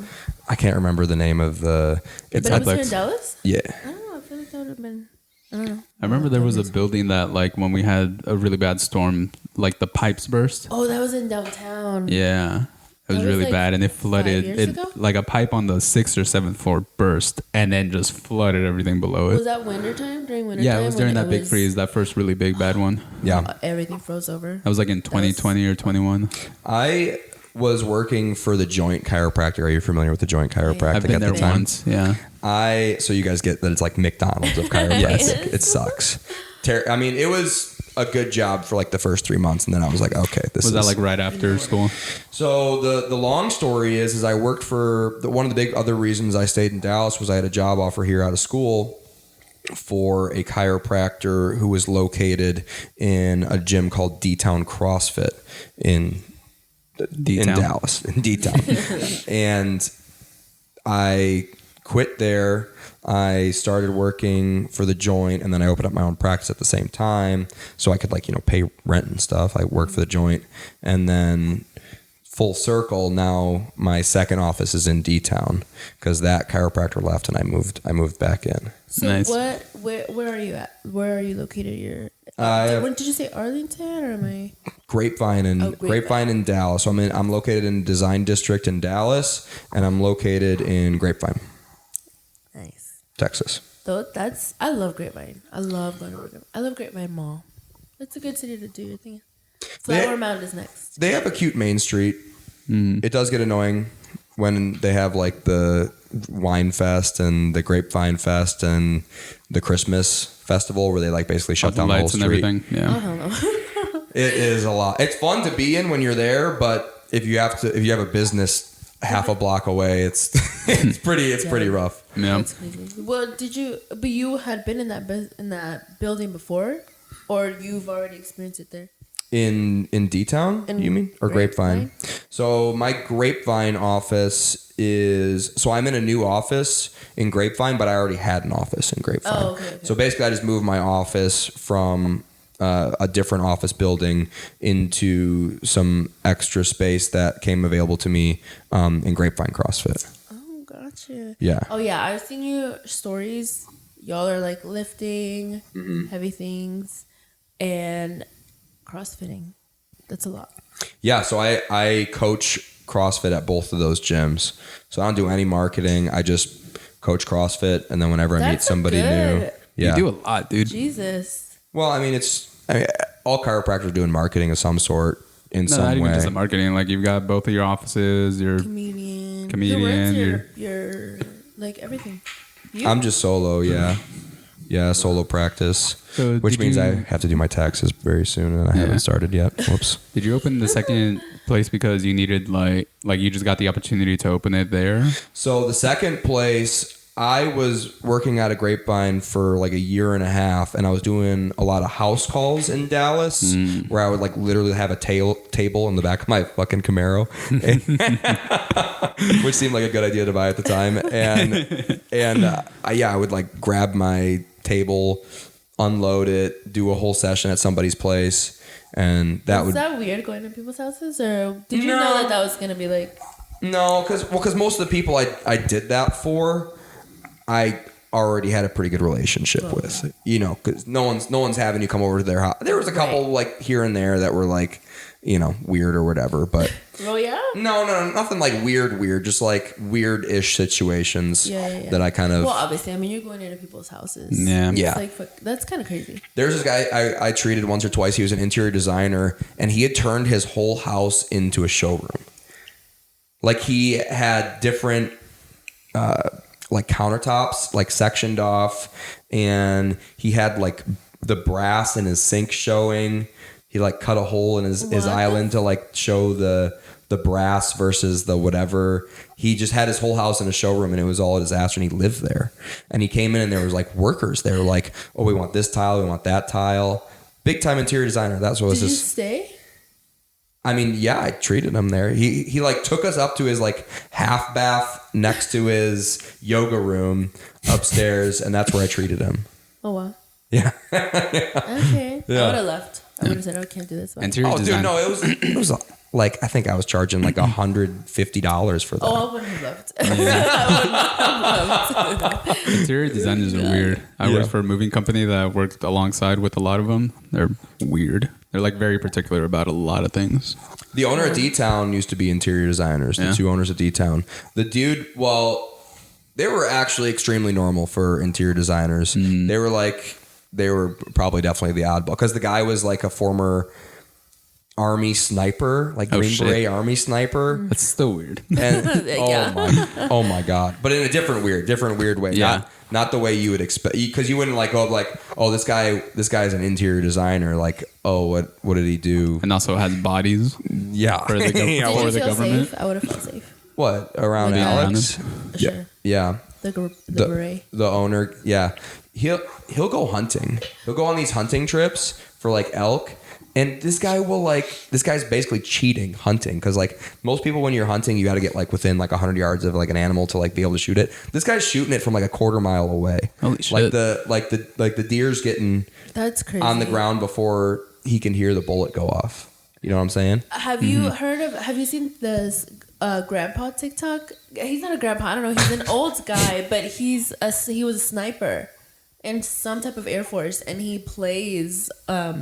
Speaker 3: I can't remember the name of the
Speaker 1: But it was here in Dallas?
Speaker 3: Yeah.
Speaker 1: I don't know. I feel like that would have been... I don't know.
Speaker 2: I remember there was a building that, like, when we had a really bad storm, like the pipes burst.
Speaker 1: Oh, that was in downtown.
Speaker 2: Yeah. It was
Speaker 1: That was
Speaker 2: really
Speaker 1: like
Speaker 2: bad, and it flooded.
Speaker 1: 5 years
Speaker 2: It
Speaker 1: ago?
Speaker 2: like a pipe on the 6th or 7th floor burst, and then just flooded everything below it.
Speaker 1: Was that wintertime? During wintertime?
Speaker 2: Yeah, it was during
Speaker 1: when
Speaker 2: that big freeze, that first really big bad one.
Speaker 3: Yeah.
Speaker 1: Everything froze over.
Speaker 2: That was like in 2020 or 21.
Speaker 3: I was working for the Joint Chiropractic. Are you familiar with the Joint Chiropractic
Speaker 2: I've been
Speaker 3: at
Speaker 2: there
Speaker 3: the time?
Speaker 2: once. Yeah.
Speaker 3: So you guys get that it's like McDonald's of chiropractic.
Speaker 1: Yes.
Speaker 3: It sucks. I mean, it was a good job for like the first 3 months, and then I was like, okay, this
Speaker 2: Was
Speaker 3: is
Speaker 2: that like right after school?
Speaker 3: So the long story is I worked for one of the big other reasons I stayed in Dallas was I had a job offer here out of school for a chiropractor who was located in a gym called D-Town CrossFit in Dallas, in D-Town. And I quit there. I started working for the Joint, and then I opened up my own practice at the same time so I could pay rent and stuff. I worked for the Joint, and then full circle, now my second office is in D-Town because that chiropractor left and I moved back in.
Speaker 1: So
Speaker 2: Nice.
Speaker 1: where are you at? Where are you located? When did you say Arlington or am I?
Speaker 3: Grapevine in Dallas. So I'm located in Design District in Dallas, and I'm located in Grapevine,
Speaker 1: Nice.
Speaker 3: Texas.
Speaker 1: Though I love Grapevine. I love going to Grapevine. I love Grapevine Mall. It's a good city to do your thing. Flower Mound is next.
Speaker 3: They have a cute main street. It does get annoying when they have like the Wine Fest and the Grapevine Fest and the Christmas Festival where they like basically shut down the whole
Speaker 2: lights and
Speaker 3: street.
Speaker 2: everything. Yeah.
Speaker 1: Oh, hell no.
Speaker 3: It is a lot. It's fun to be in when you're there, but if you have a business half a block away, it's pretty rough.
Speaker 2: Yeah.
Speaker 1: That's crazy. Well, but you had been in that building before, or you've already experienced it there?
Speaker 3: In D-Town, you mean? Or Grapevine? So my Grapevine office I'm in a new office in Grapevine, but I already had an office in Grapevine.
Speaker 1: Oh, okay.
Speaker 3: So basically I just moved my office from a different office building into some extra space that came available to me in Grapevine CrossFit.
Speaker 1: Oh, gotcha.
Speaker 3: Yeah.
Speaker 1: Oh, yeah. I've seen your stories. Y'all are like lifting heavy things and CrossFitting. That's a lot.
Speaker 3: Yeah, so I coach CrossFit at both of those gyms. So I don't do any marketing. I just coach CrossFit, and then whenever I meet somebody new,
Speaker 2: You do a lot, dude.
Speaker 1: Jesus.
Speaker 3: Well, I mean, all chiropractors are doing marketing of some sort in some
Speaker 2: Not
Speaker 3: way.
Speaker 2: even just the marketing. Like you've got both of your offices. Your
Speaker 1: Comedian. Your like everything.
Speaker 3: I'm just solo, yeah. Yeah, solo practice.
Speaker 2: So
Speaker 3: which means I have to do my taxes very soon, and I haven't started yet. Whoops.
Speaker 2: Did you open the second place because you needed like you just got the opportunity to open it there?
Speaker 3: So the second place, I was working at a Grapevine for like a year and a half, and I was doing a lot of house calls in Dallas where I would like literally have a table in the back of my fucking Camaro, which seemed like a good idea to buy at the time. And I would like grab my table, unload it, do a whole session at somebody's place, and
Speaker 1: Was that weird going to people's houses, or did you know that was gonna be like?
Speaker 3: No, because most of the people I did that for, I already had a pretty good relationship with, you know, because no one's having you come over to their house. There was a couple like here and there that were like, you know, weird or whatever, but
Speaker 1: oh yeah,
Speaker 3: no, nothing like weird, just like weird-ish situations that I kind of.
Speaker 1: Well, obviously, I mean, you're going into people's houses.
Speaker 2: Yeah.
Speaker 1: It's like, that's kind of crazy.
Speaker 3: There's this guy I treated once or twice. He was an interior designer, and he had turned his whole house into a showroom. Like he had different like countertops like sectioned off, and he had like the brass in his sink showing. He like cut a hole in his island to like show the brass versus the whatever. He just had his whole house in a showroom, and it was all a disaster, and he lived there. And he came in, and there was like workers. They were like, oh, we want this tile, we want that tile. Big time interior designer. That's what was his.
Speaker 1: Did you stay?
Speaker 3: I mean, yeah, I treated him there. He like took us up to his like half bath next to his yoga room upstairs, and that's where I treated him.
Speaker 1: Oh wow.
Speaker 3: Yeah.
Speaker 1: Okay.
Speaker 3: Yeah.
Speaker 1: I would have left. I would have said, "Oh, I can't do this."
Speaker 2: Interior
Speaker 3: Oh,
Speaker 2: design.
Speaker 3: dude, no, it was like I think I was charging like $150 for that.
Speaker 1: Oh, I wouldn't have left. I would not have left.
Speaker 2: Interior designers are weird. I worked for a moving company that worked alongside with a lot of them. They're weird. They're like very particular about a lot of things.
Speaker 3: The owner of D-Town used to be interior designers. The two owners of D-Town. The dude, well, they were actually extremely normal for interior designers. They were probably definitely the oddball because the guy was like a former Army sniper, like Green Beret Army sniper.
Speaker 2: That's still weird.
Speaker 3: And oh my god! But in a different weird way.
Speaker 2: Yeah.
Speaker 3: Not the way you would expect, because you wouldn't like go like, oh, this guy's an interior designer. Like, oh, what did he do?
Speaker 2: And also has bodies.
Speaker 3: Yeah.
Speaker 2: For the,
Speaker 1: Did
Speaker 2: for
Speaker 1: you
Speaker 2: the
Speaker 1: feel
Speaker 2: government.
Speaker 1: safe? I would have felt safe.
Speaker 3: What around
Speaker 1: Like,
Speaker 3: Alex?
Speaker 1: Sure.
Speaker 3: Yeah.
Speaker 1: The beret.
Speaker 3: The owner, yeah, he'll go hunting. He'll go on these hunting trips for like elk, and this guy's basically cheating hunting because like most people when you're hunting you got to get like within like 100 yards of like an animal to like be able to shoot it. This guy's shooting it from like a quarter mile away.
Speaker 2: Holy shit!
Speaker 3: Like the deer's getting
Speaker 1: That's crazy.
Speaker 3: on the ground before he can hear the bullet go off. You know what I'm saying?
Speaker 1: Have you have you seen this grandpa TikTok? He's not a grandpa. I don't know. He's an old guy, but he was a sniper in some type of Air Force, and he plays I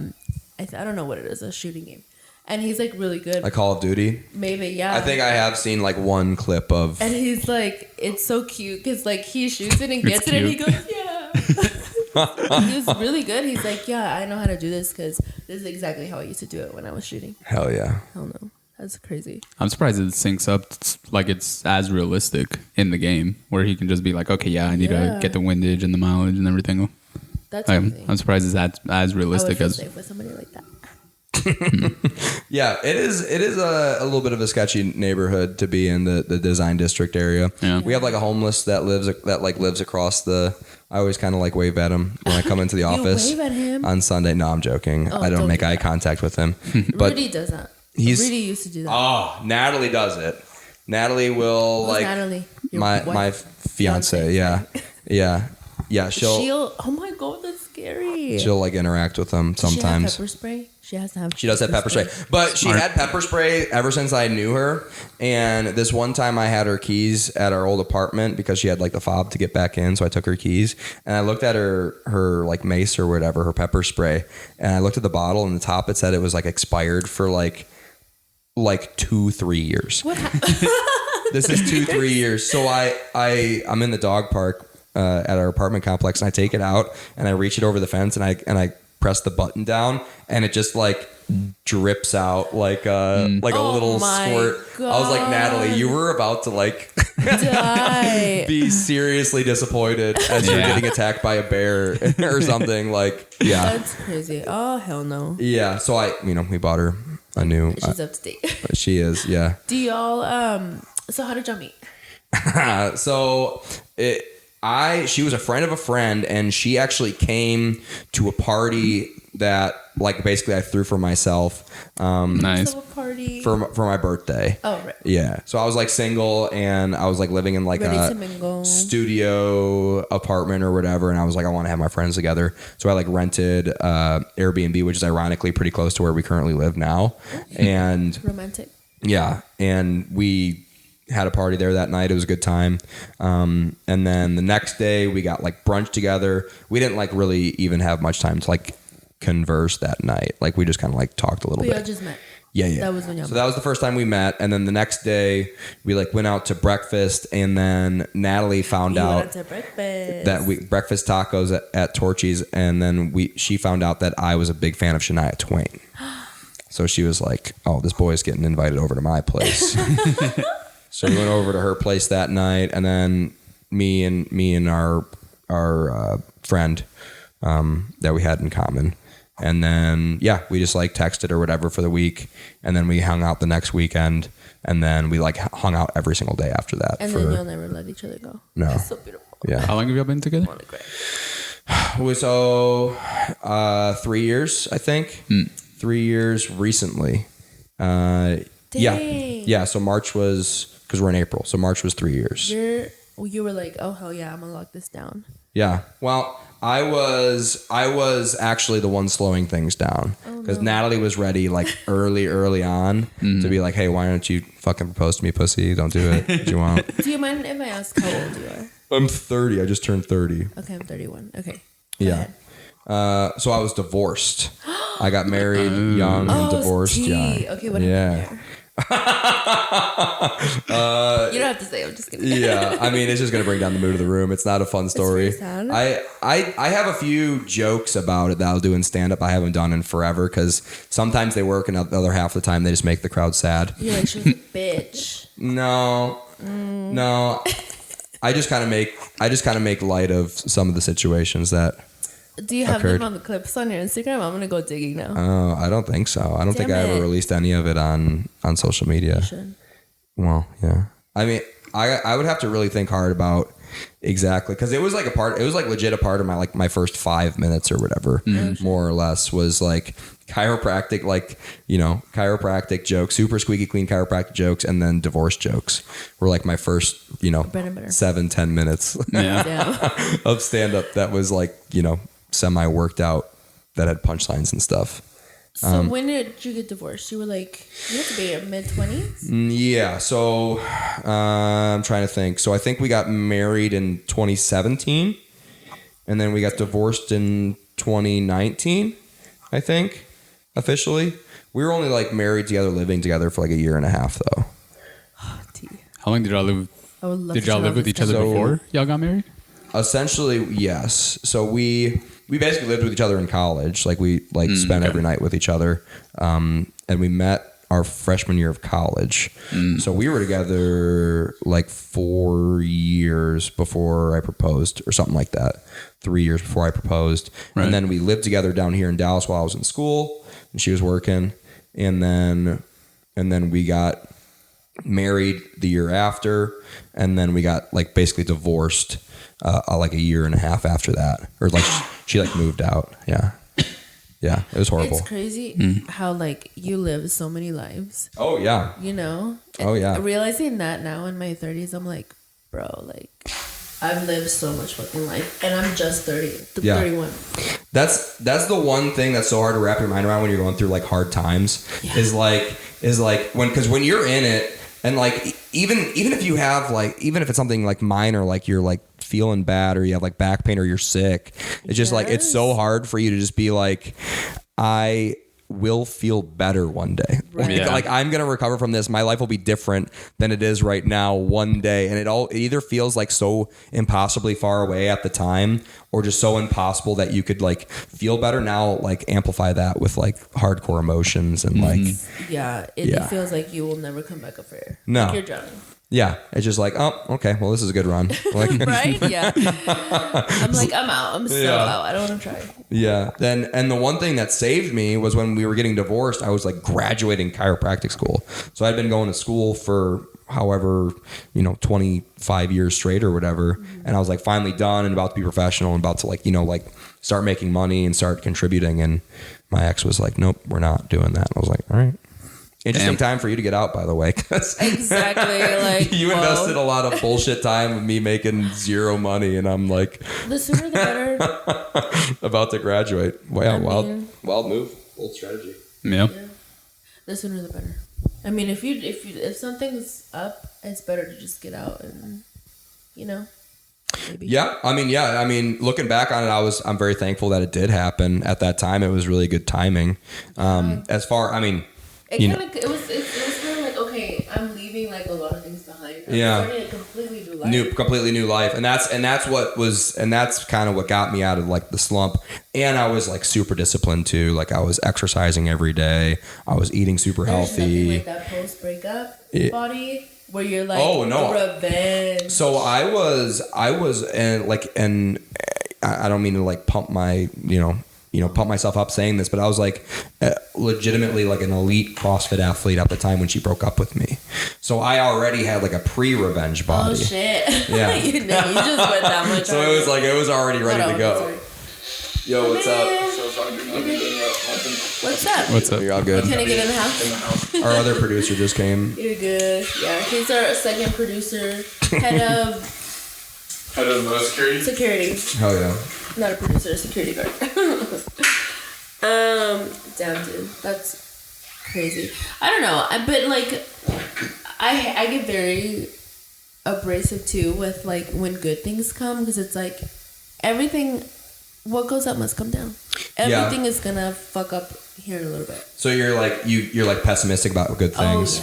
Speaker 1: don't know what it is, a shooting game, and he's like really good.
Speaker 3: Like Call of Duty?
Speaker 1: Maybe, yeah.
Speaker 3: I think I have seen like one clip of.
Speaker 1: And he's like, it's so cute because like he shoots it and gets it, and he goes, yeah. He was really good. He's like, yeah, I know how to do this because this is exactly how I used to do it when I was shooting.
Speaker 3: Hell yeah.
Speaker 1: Hell no. That's crazy.
Speaker 2: I'm surprised it syncs up like it's as realistic in the game where he can just be like, okay, yeah, I need to get the windage and the mileage and everything.
Speaker 1: That's crazy.
Speaker 2: I'm surprised it's as realistic
Speaker 1: I would
Speaker 2: as.
Speaker 1: feel safe with somebody like that.
Speaker 3: Yeah, it is a little bit of a sketchy neighborhood to be in, the design district area.
Speaker 2: Yeah.
Speaker 3: We have like a homeless that lives across the. I always kind of like wave at him when I come into the office.
Speaker 1: You wave at him?
Speaker 3: On Sunday. No, I'm joking. I don't make eye contact with him. But
Speaker 1: Rudy does that.
Speaker 3: Rudy
Speaker 1: used to do that.
Speaker 3: Oh, Natalie does it. Natalie will
Speaker 1: Who's
Speaker 3: like
Speaker 1: Natalie? Your
Speaker 3: my
Speaker 1: wife?
Speaker 3: fiance. Yeah.
Speaker 1: She'll. Oh my god, that's scary.
Speaker 3: She'll like interact with them sometimes.
Speaker 1: Does she have pepper spray? She has to have.
Speaker 3: She does have pepper spray. But she had pepper spray ever since I knew her. And this one time I had her keys at our old apartment because she had like the fob to get back in. So I took her keys and I looked at her like mace or whatever, her pepper spray. And I looked at the bottle and the top, it said it was like expired for like 2-3 years.
Speaker 1: What?
Speaker 3: This is 2-3 years. So I'm in the dog park at our apartment complex and I take it out and I reach it over the fence and I press the button down and it just like drips out like a little squirt.
Speaker 1: God.
Speaker 3: I was like, Natalie, you were about to like
Speaker 1: Die.
Speaker 3: be seriously disappointed as you're getting attacked by a bear or something. Like, yeah.
Speaker 1: That's crazy. Oh hell no.
Speaker 3: Yeah. So we bought her a new.
Speaker 1: She's up to date.
Speaker 3: She is. Yeah.
Speaker 1: Do y'all so how did y'all meet?
Speaker 3: She was a friend of a friend, and she actually came to a party that, like, basically I threw for myself.
Speaker 2: Nice.
Speaker 1: So a party
Speaker 3: for my birthday.
Speaker 1: Oh right.
Speaker 3: Yeah. So I was like single, and I was like living in like a studio apartment or whatever, and I was like, I want to have my friends together. So I like rented Airbnb, which is ironically pretty close to where we currently live now, and
Speaker 1: romantic.
Speaker 3: yeah, and we had a party there that night. It was a good time. And then the next day we got like brunch together. We didn't like really even have much time to like converse that night. Like we just kind of like talked a little bit.
Speaker 1: We all just met.
Speaker 3: Yeah.
Speaker 1: That was when y'all
Speaker 3: So that was the first time we met. And then the next day we like went out to breakfast, and then Natalie found out that breakfast tacos at Torchy's. And then she found out that I was a big fan of Shania Twain. So she was like, oh, this boy's getting invited over to my place. So we went over to her place that night, and then me and our friend that we had in common, and then we just like texted or whatever for the week, and then we hung out the next weekend, and then we like hung out every single day after that.
Speaker 1: And then you'll never let each other go.
Speaker 3: No,
Speaker 1: that's so beautiful.
Speaker 3: Yeah.
Speaker 2: How long have y'all been together?
Speaker 3: So 3 years, I think. 3 years recently. Yeah. So March was, because we're in April, so March was 3 years.
Speaker 1: You were like, oh hell yeah, I'm gonna lock this down.
Speaker 3: Yeah. Well, I was actually the one slowing things down, because Natalie was ready like early on to be like, hey, why don't you fucking propose to me, pussy? Don't do it. What you want?
Speaker 1: Do you mind if I ask how old you are?
Speaker 3: I'm 30. I just turned 30.
Speaker 1: Okay, I'm 31. Okay.
Speaker 3: Yeah. So I was divorced. I got married young and divorced young.
Speaker 1: Okay, what happened there? You don't have to say. I'm just kidding.
Speaker 3: Yeah, I mean, it's just gonna bring down the mood of the room. It's not a fun story.
Speaker 1: It's very sad.
Speaker 3: I have a few jokes about it that I'll do in stand up. I haven't done in forever, because sometimes they work, and the other half of the time they just make the crowd sad.
Speaker 1: You're like, she was a bitch.
Speaker 3: No. I just kind of make light of some of the situations that.
Speaker 1: Do you have
Speaker 3: occurred.
Speaker 1: them on the clips on your Instagram? I'm gonna go digging now.
Speaker 3: Oh, I don't think so. I don't think I ever released any of it on social media.
Speaker 1: You should.
Speaker 3: Well, yeah. I mean, I would have to really think hard about exactly, because it was like legit a part of my first 5 minutes or whatever, more or less, was like chiropractic, like, chiropractic jokes, super squeaky clean chiropractic jokes, and then divorce jokes were like my first, 7-10 minutes of stand up that was like, semi worked out, that had punchlines and stuff.
Speaker 1: So when did you get divorced? You were like, you have to be in mid-20s?
Speaker 3: Yeah. So I'm trying to think. So I think we got married in 2017, and then we got divorced in 2019, I think, officially. We were only like married together, living together for like a year and a half, though.
Speaker 2: How long did y'all live? Did y'all live with each other before y'all got married?
Speaker 3: Essentially, yes. So we basically lived with each other in college. Like we spent every night with each other. And we met our freshman year of college. So we were together like 4 years before I proposed, or something like that. 3 years before I proposed. Right. And then we lived together down here in Dallas while I was in school, and she was working. And then we got married the year after, and then we got like basically divorced like a year and a half after that, or like she like moved out. Yeah, it was horrible.
Speaker 1: It's crazy how like you live so many lives.
Speaker 3: Oh yeah.
Speaker 1: And realizing that now in my 30s, I'm like, bro, like I've lived so much fucking life, and I'm just 31.
Speaker 3: That's the one thing that's so hard to wrap your mind around when you're going through like hard times. Is like when you're in it. And like even if you have like, even if it's something like minor, like you're like feeling bad, or you have like back pain, or you're sick, it's just like, it's so hard for you to just be like, I will feel better one day. Right. Like I'm gonna recover from this. My life will be different than it is right now one day. And it either feels like so impossibly far away at the time, or just so impossible that you could like feel better now. Like amplify that with like hardcore emotions and like
Speaker 1: it feels like you will never come back up for air.
Speaker 3: No,
Speaker 1: like you're drowning.
Speaker 3: Yeah, it's just like, oh, okay, well, this is a good run. Like,
Speaker 1: right? Yeah. I'm like, I'm out. I'm so out. I don't want to try.
Speaker 3: Yeah. And the one thing that saved me was when we were getting divorced, I was like graduating chiropractic school. So I'd been going to school for however, 25 years straight or whatever. Mm-hmm. And I was like finally done and about to be professional and about to like, start making money and start contributing. And my ex was like, nope, we're not doing that. And I was like, all right. Interesting time for you to get out, by the way.
Speaker 1: Exactly. Like
Speaker 3: you invested a lot of bullshit time with me making zero money, and I'm like,
Speaker 1: the sooner the better.
Speaker 3: About to graduate. Wow, wild move, bold strategy.
Speaker 2: Yeah.
Speaker 1: The sooner the better. I mean, if something's up, it's better to just get out and, maybe.
Speaker 3: Yeah. I mean, looking back on it, I'm very thankful that it did happen at that time. It was really good timing. It was kind of like, okay, I'm leaving like a lot of things behind. I'm starting a completely new life. And that's kind of what got me out of like the slump. And I was like super disciplined too. Like I was exercising every day. I was eating super healthy.
Speaker 1: Like that post breakup body where you're like, revenge.
Speaker 3: So I was and I don't mean to like pump my, pump myself up saying this, but I was like legitimately like an elite CrossFit athlete at the time when she broke up with me. So I already had like a pre-revenge body.
Speaker 1: Oh shit.
Speaker 3: Yeah.
Speaker 1: you just went that much.
Speaker 3: So it was like, it was already ready to go.
Speaker 1: Sorry.
Speaker 3: Yo, what's up?
Speaker 1: What's up?
Speaker 3: You're all good.
Speaker 1: Can I get in the house?
Speaker 3: Our other producer just came.
Speaker 1: You're good. Yeah, he's our second producer. Head of security.
Speaker 3: Hell yeah.
Speaker 1: Not a producer, a security guard. Damn, dude, that's crazy. I don't know, but like, I get very abrasive too with like when good things come, because it's like everything. What goes up must come down. Everything is gonna fuck up here in a little bit. So you're like you're like pessimistic about good things.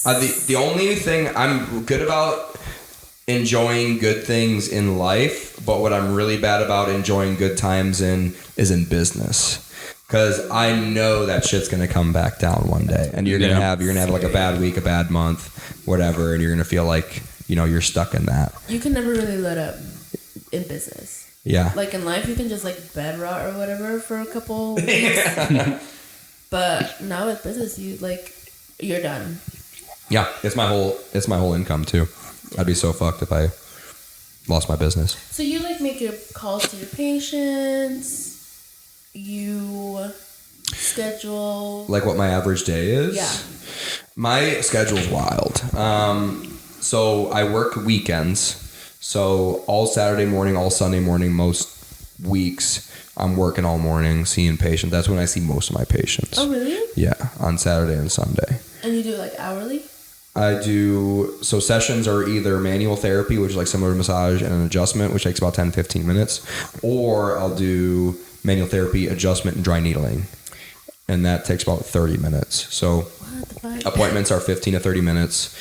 Speaker 1: Oh
Speaker 3: The
Speaker 1: yes.
Speaker 3: only thing I'm good about enjoying good things in life, but what I'm really bad about enjoying good times is in business. Because I know that shit's gonna come back down one day, and you're gonna have like a bad week, a bad month, whatever, and you're gonna feel like you're stuck in that.
Speaker 1: You can never really let up in business.
Speaker 3: Yeah.
Speaker 1: Like in life, you can just like bed rot or whatever for a couple weeks. But now with business, you're done.
Speaker 3: Yeah, it's my whole income too. I'd be so fucked if I lost my business.
Speaker 1: So you like make your calls to your patients. You schedule.
Speaker 3: Like what my average day is?
Speaker 1: Yeah.
Speaker 3: My schedule's wild. So I work weekends. So all Saturday morning, all Sunday morning, most weeks, I'm working all morning, seeing patients. That's when I see most of my patients.
Speaker 1: Oh, really?
Speaker 3: Yeah, on Saturday and Sunday.
Speaker 1: And you do it like hourly?
Speaker 3: I do, so sessions are either manual therapy, which is like similar to massage, and an adjustment, which takes about 10 to 15 minutes. Or I'll do manual therapy, adjustment, and dry needling. And that takes about 30 minutes. So
Speaker 1: What the fuck?
Speaker 3: appointments are 15 to 30 minutes.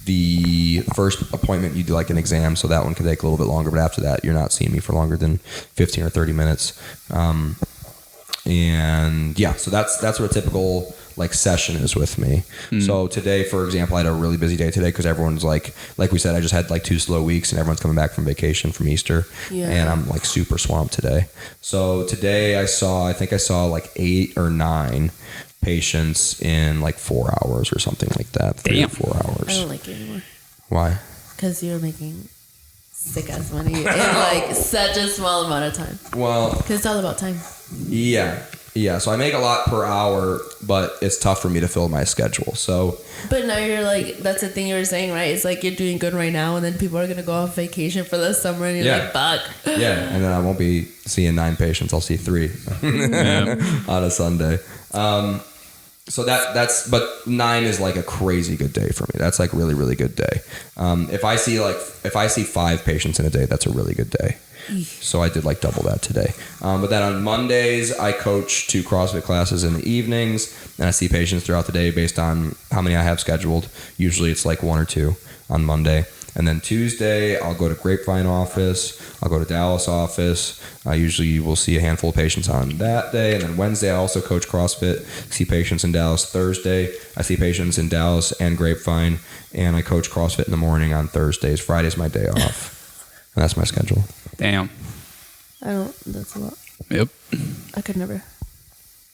Speaker 3: The first appointment, you do like an exam, so that one can take a little bit longer. But after that, you're not seeing me for longer than 15 or 30 minutes. And yeah, so that's what a typical like session is with me. So today, for example, I had a really busy day today because everyone's like we said, I just had like 2 slow weeks, and everyone's coming back from vacation from Easter, and I'm like super swamped today. So today I think I saw like 8 or 9 patients in like 4 hours or something like that. 3 or 4 hours.
Speaker 1: I don't like it anymore.
Speaker 3: Why?
Speaker 1: Because you're making sick ass money in like such a small amount of time.
Speaker 3: Well,
Speaker 1: because it's all about time.
Speaker 3: Yeah. So I make a lot per hour, but it's tough for me to fill my schedule. So,
Speaker 1: but now you're like, that's the thing you were saying, right? It's like you're doing good right now, and then people are gonna go on vacation for the summer, and you're like, fuck.
Speaker 3: Yeah, and then I won't be seeing 9 patients. I'll see 3 on a Sunday. So but 9 is like a crazy good day for me. That's like really, really good day. If I see 5 patients in a day, that's a really good day. So I did like double that today. But then on Mondays, I coach 2 CrossFit classes in the evenings, and I see patients throughout the day based on how many I have scheduled. Usually it's like 1 or 2 on Monday. And then Tuesday, I'll go to Grapevine office. I'll go to Dallas office. I usually will see a handful of patients on that day. And then Wednesday, I also coach CrossFit, see patients in Dallas. Thursday, I see patients in Dallas and Grapevine, and I coach CrossFit in the morning on Thursdays. Friday's my day off. And that's my schedule.
Speaker 2: Damn.
Speaker 1: That's a lot.
Speaker 2: Yep.
Speaker 1: I could never.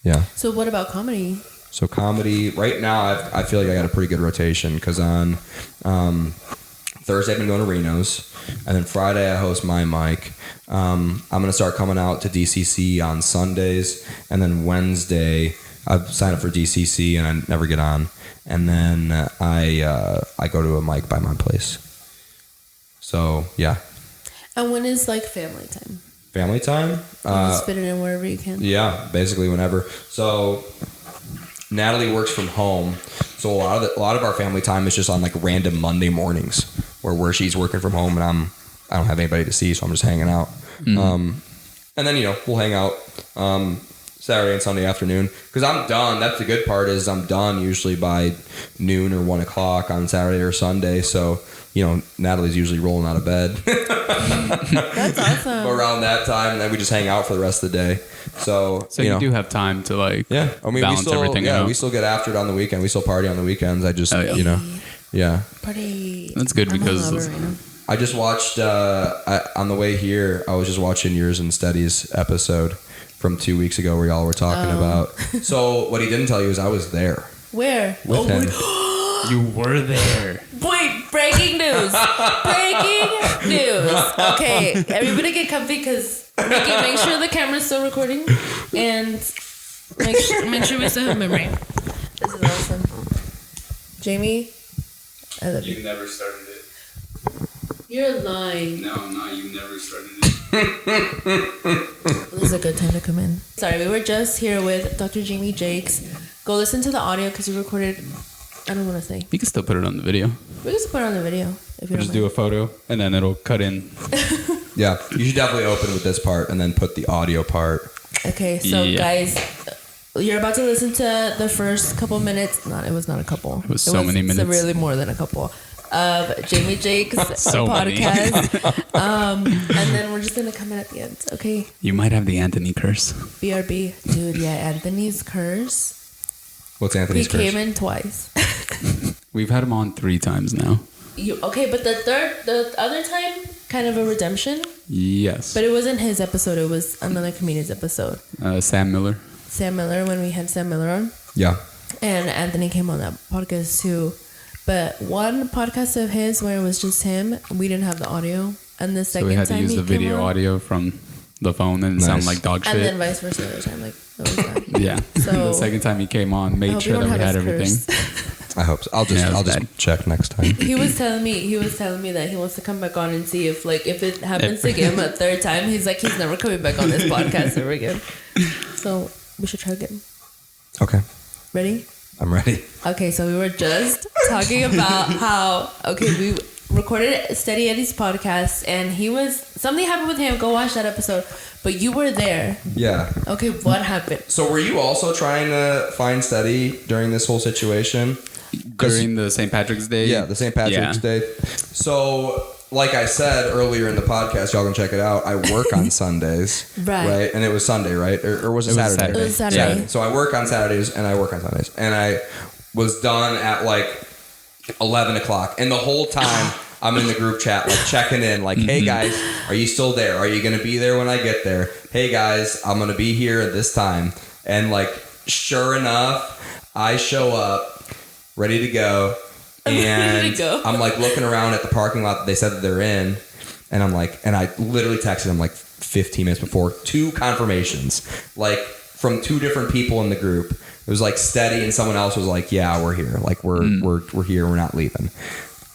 Speaker 3: Yeah.
Speaker 1: So what about comedy?
Speaker 3: So comedy, right now, I feel like I got a pretty good rotation, because on Thursday, I've been going to Reno's, and then Friday, I host my mic. I'm going to start coming out to DCC on Sundays, and then Wednesday, I've signed up for DCC, and I never get on. And then I go to a mic by my place. So, yeah.
Speaker 1: And when is like family time?
Speaker 3: Family time?
Speaker 1: You spit it in wherever you can.
Speaker 3: Yeah, basically whenever. So Natalie works from home, so a lot of our family time is just on like random Monday mornings, where she's working from home and I don't have anybody to see, so I'm just hanging out. And then we'll hang out Saturday and Sunday afternoon because I'm done. That's the good part is I'm done usually by noon or 1 o'clock on Saturday or Sunday. So Natalie's usually rolling out of bed.
Speaker 1: That's awesome.
Speaker 3: Around that time, and then we just hang out for the rest of the day. So
Speaker 2: you do have time to balance everything out.
Speaker 3: We still get after it on the weekend. We still party on the weekends. I just
Speaker 1: Party.
Speaker 2: That's good because
Speaker 3: I just watched on the way here. I was just watching yours and Steady's episode from 2 weeks ago where y'all were talking about. So what he didn't tell you is I was there.
Speaker 1: Where?
Speaker 3: With him.
Speaker 2: You were there.
Speaker 1: Wait, breaking news. Breaking news. Okay, everybody get comfy because make sure the camera's still recording and make sure we still have memory. This is awesome. Jamie, I love you.
Speaker 2: You never started it.
Speaker 1: You're lying.
Speaker 2: No, I'm not. You never started it.
Speaker 1: This is a good time to come in. Sorry, we were just here with Dr. Jamie Jakes. Go listen to the audio because we recorded... I don't want to say.
Speaker 2: You can still put it on the video.
Speaker 1: We can still put it on the video. If you
Speaker 2: just do a photo and then it'll cut in.
Speaker 3: Yeah, you should definitely open with this part and then put the audio part.
Speaker 1: Okay, so guys, you're about to listen to the first couple minutes. It was not a couple.
Speaker 2: It was so many minutes.
Speaker 1: It's really more than a couple of Jamie Jake's
Speaker 2: so
Speaker 1: podcast. And then we're just going to come in at the end, okay?
Speaker 2: You might have the Anthony curse.
Speaker 1: BRB. Dude, yeah, Anthony's curse.
Speaker 3: What's Anthony's curse?
Speaker 1: He came in twice.
Speaker 2: We've had him on 3 times now.
Speaker 1: Okay, but the other time, kind of a redemption.
Speaker 2: Yes.
Speaker 1: But it wasn't his episode. It was another comedian's episode.
Speaker 2: Sam Miller.
Speaker 1: Sam Miller, when we had Sam Miller on.
Speaker 3: Yeah.
Speaker 1: And Anthony came on that podcast too. But one podcast of his where it was just him, we didn't have the audio. And the second time
Speaker 2: we had to use the video
Speaker 1: on,
Speaker 2: audio from the phone and sound like dog shit.
Speaker 1: And then vice versa the other time. Like, that was bad.
Speaker 2: Yeah. So the second time he came on, made sure that we had everything.
Speaker 3: I hope so. I'll just check next time.
Speaker 1: He was telling me that he wants to come back on and see if it happens again a third time. He's like, he's never coming back on this podcast ever again. So we should try again.
Speaker 3: Okay.
Speaker 1: Ready?
Speaker 3: I'm ready.
Speaker 1: Okay, so we were just talking about how we recorded Steady Eddie's podcast and something happened with him. Go watch that episode. But you were there.
Speaker 3: Yeah.
Speaker 1: Okay, what happened?
Speaker 3: So were you also trying to find Steady during this whole situation?
Speaker 2: During the St. Patrick's Day?
Speaker 3: Yeah, the St. Patrick's Day. So, like I said earlier in the podcast, y'all can check it out. I work on Sundays. Right. And it was Sunday, right? Or was it Saturday?
Speaker 1: It was Saturday.
Speaker 3: Yeah. So I work on Saturdays and I work on Sundays. And I was done at like 11 o'clock. And the whole time I'm in the group chat, like checking in, like, hey guys, are you still there? Are you going to be there when I get there? Hey guys, I'm going to be here at this time. And like, sure enough, I show up ready to go. And I'm like looking around at the parking lot that they said that they're in. And I'm like, and I literally texted them like 15 minutes before, 2 confirmations, like from 2 different people in the group. It was like Steady and someone else was like, yeah, we're here. Like we're here. We're not leaving.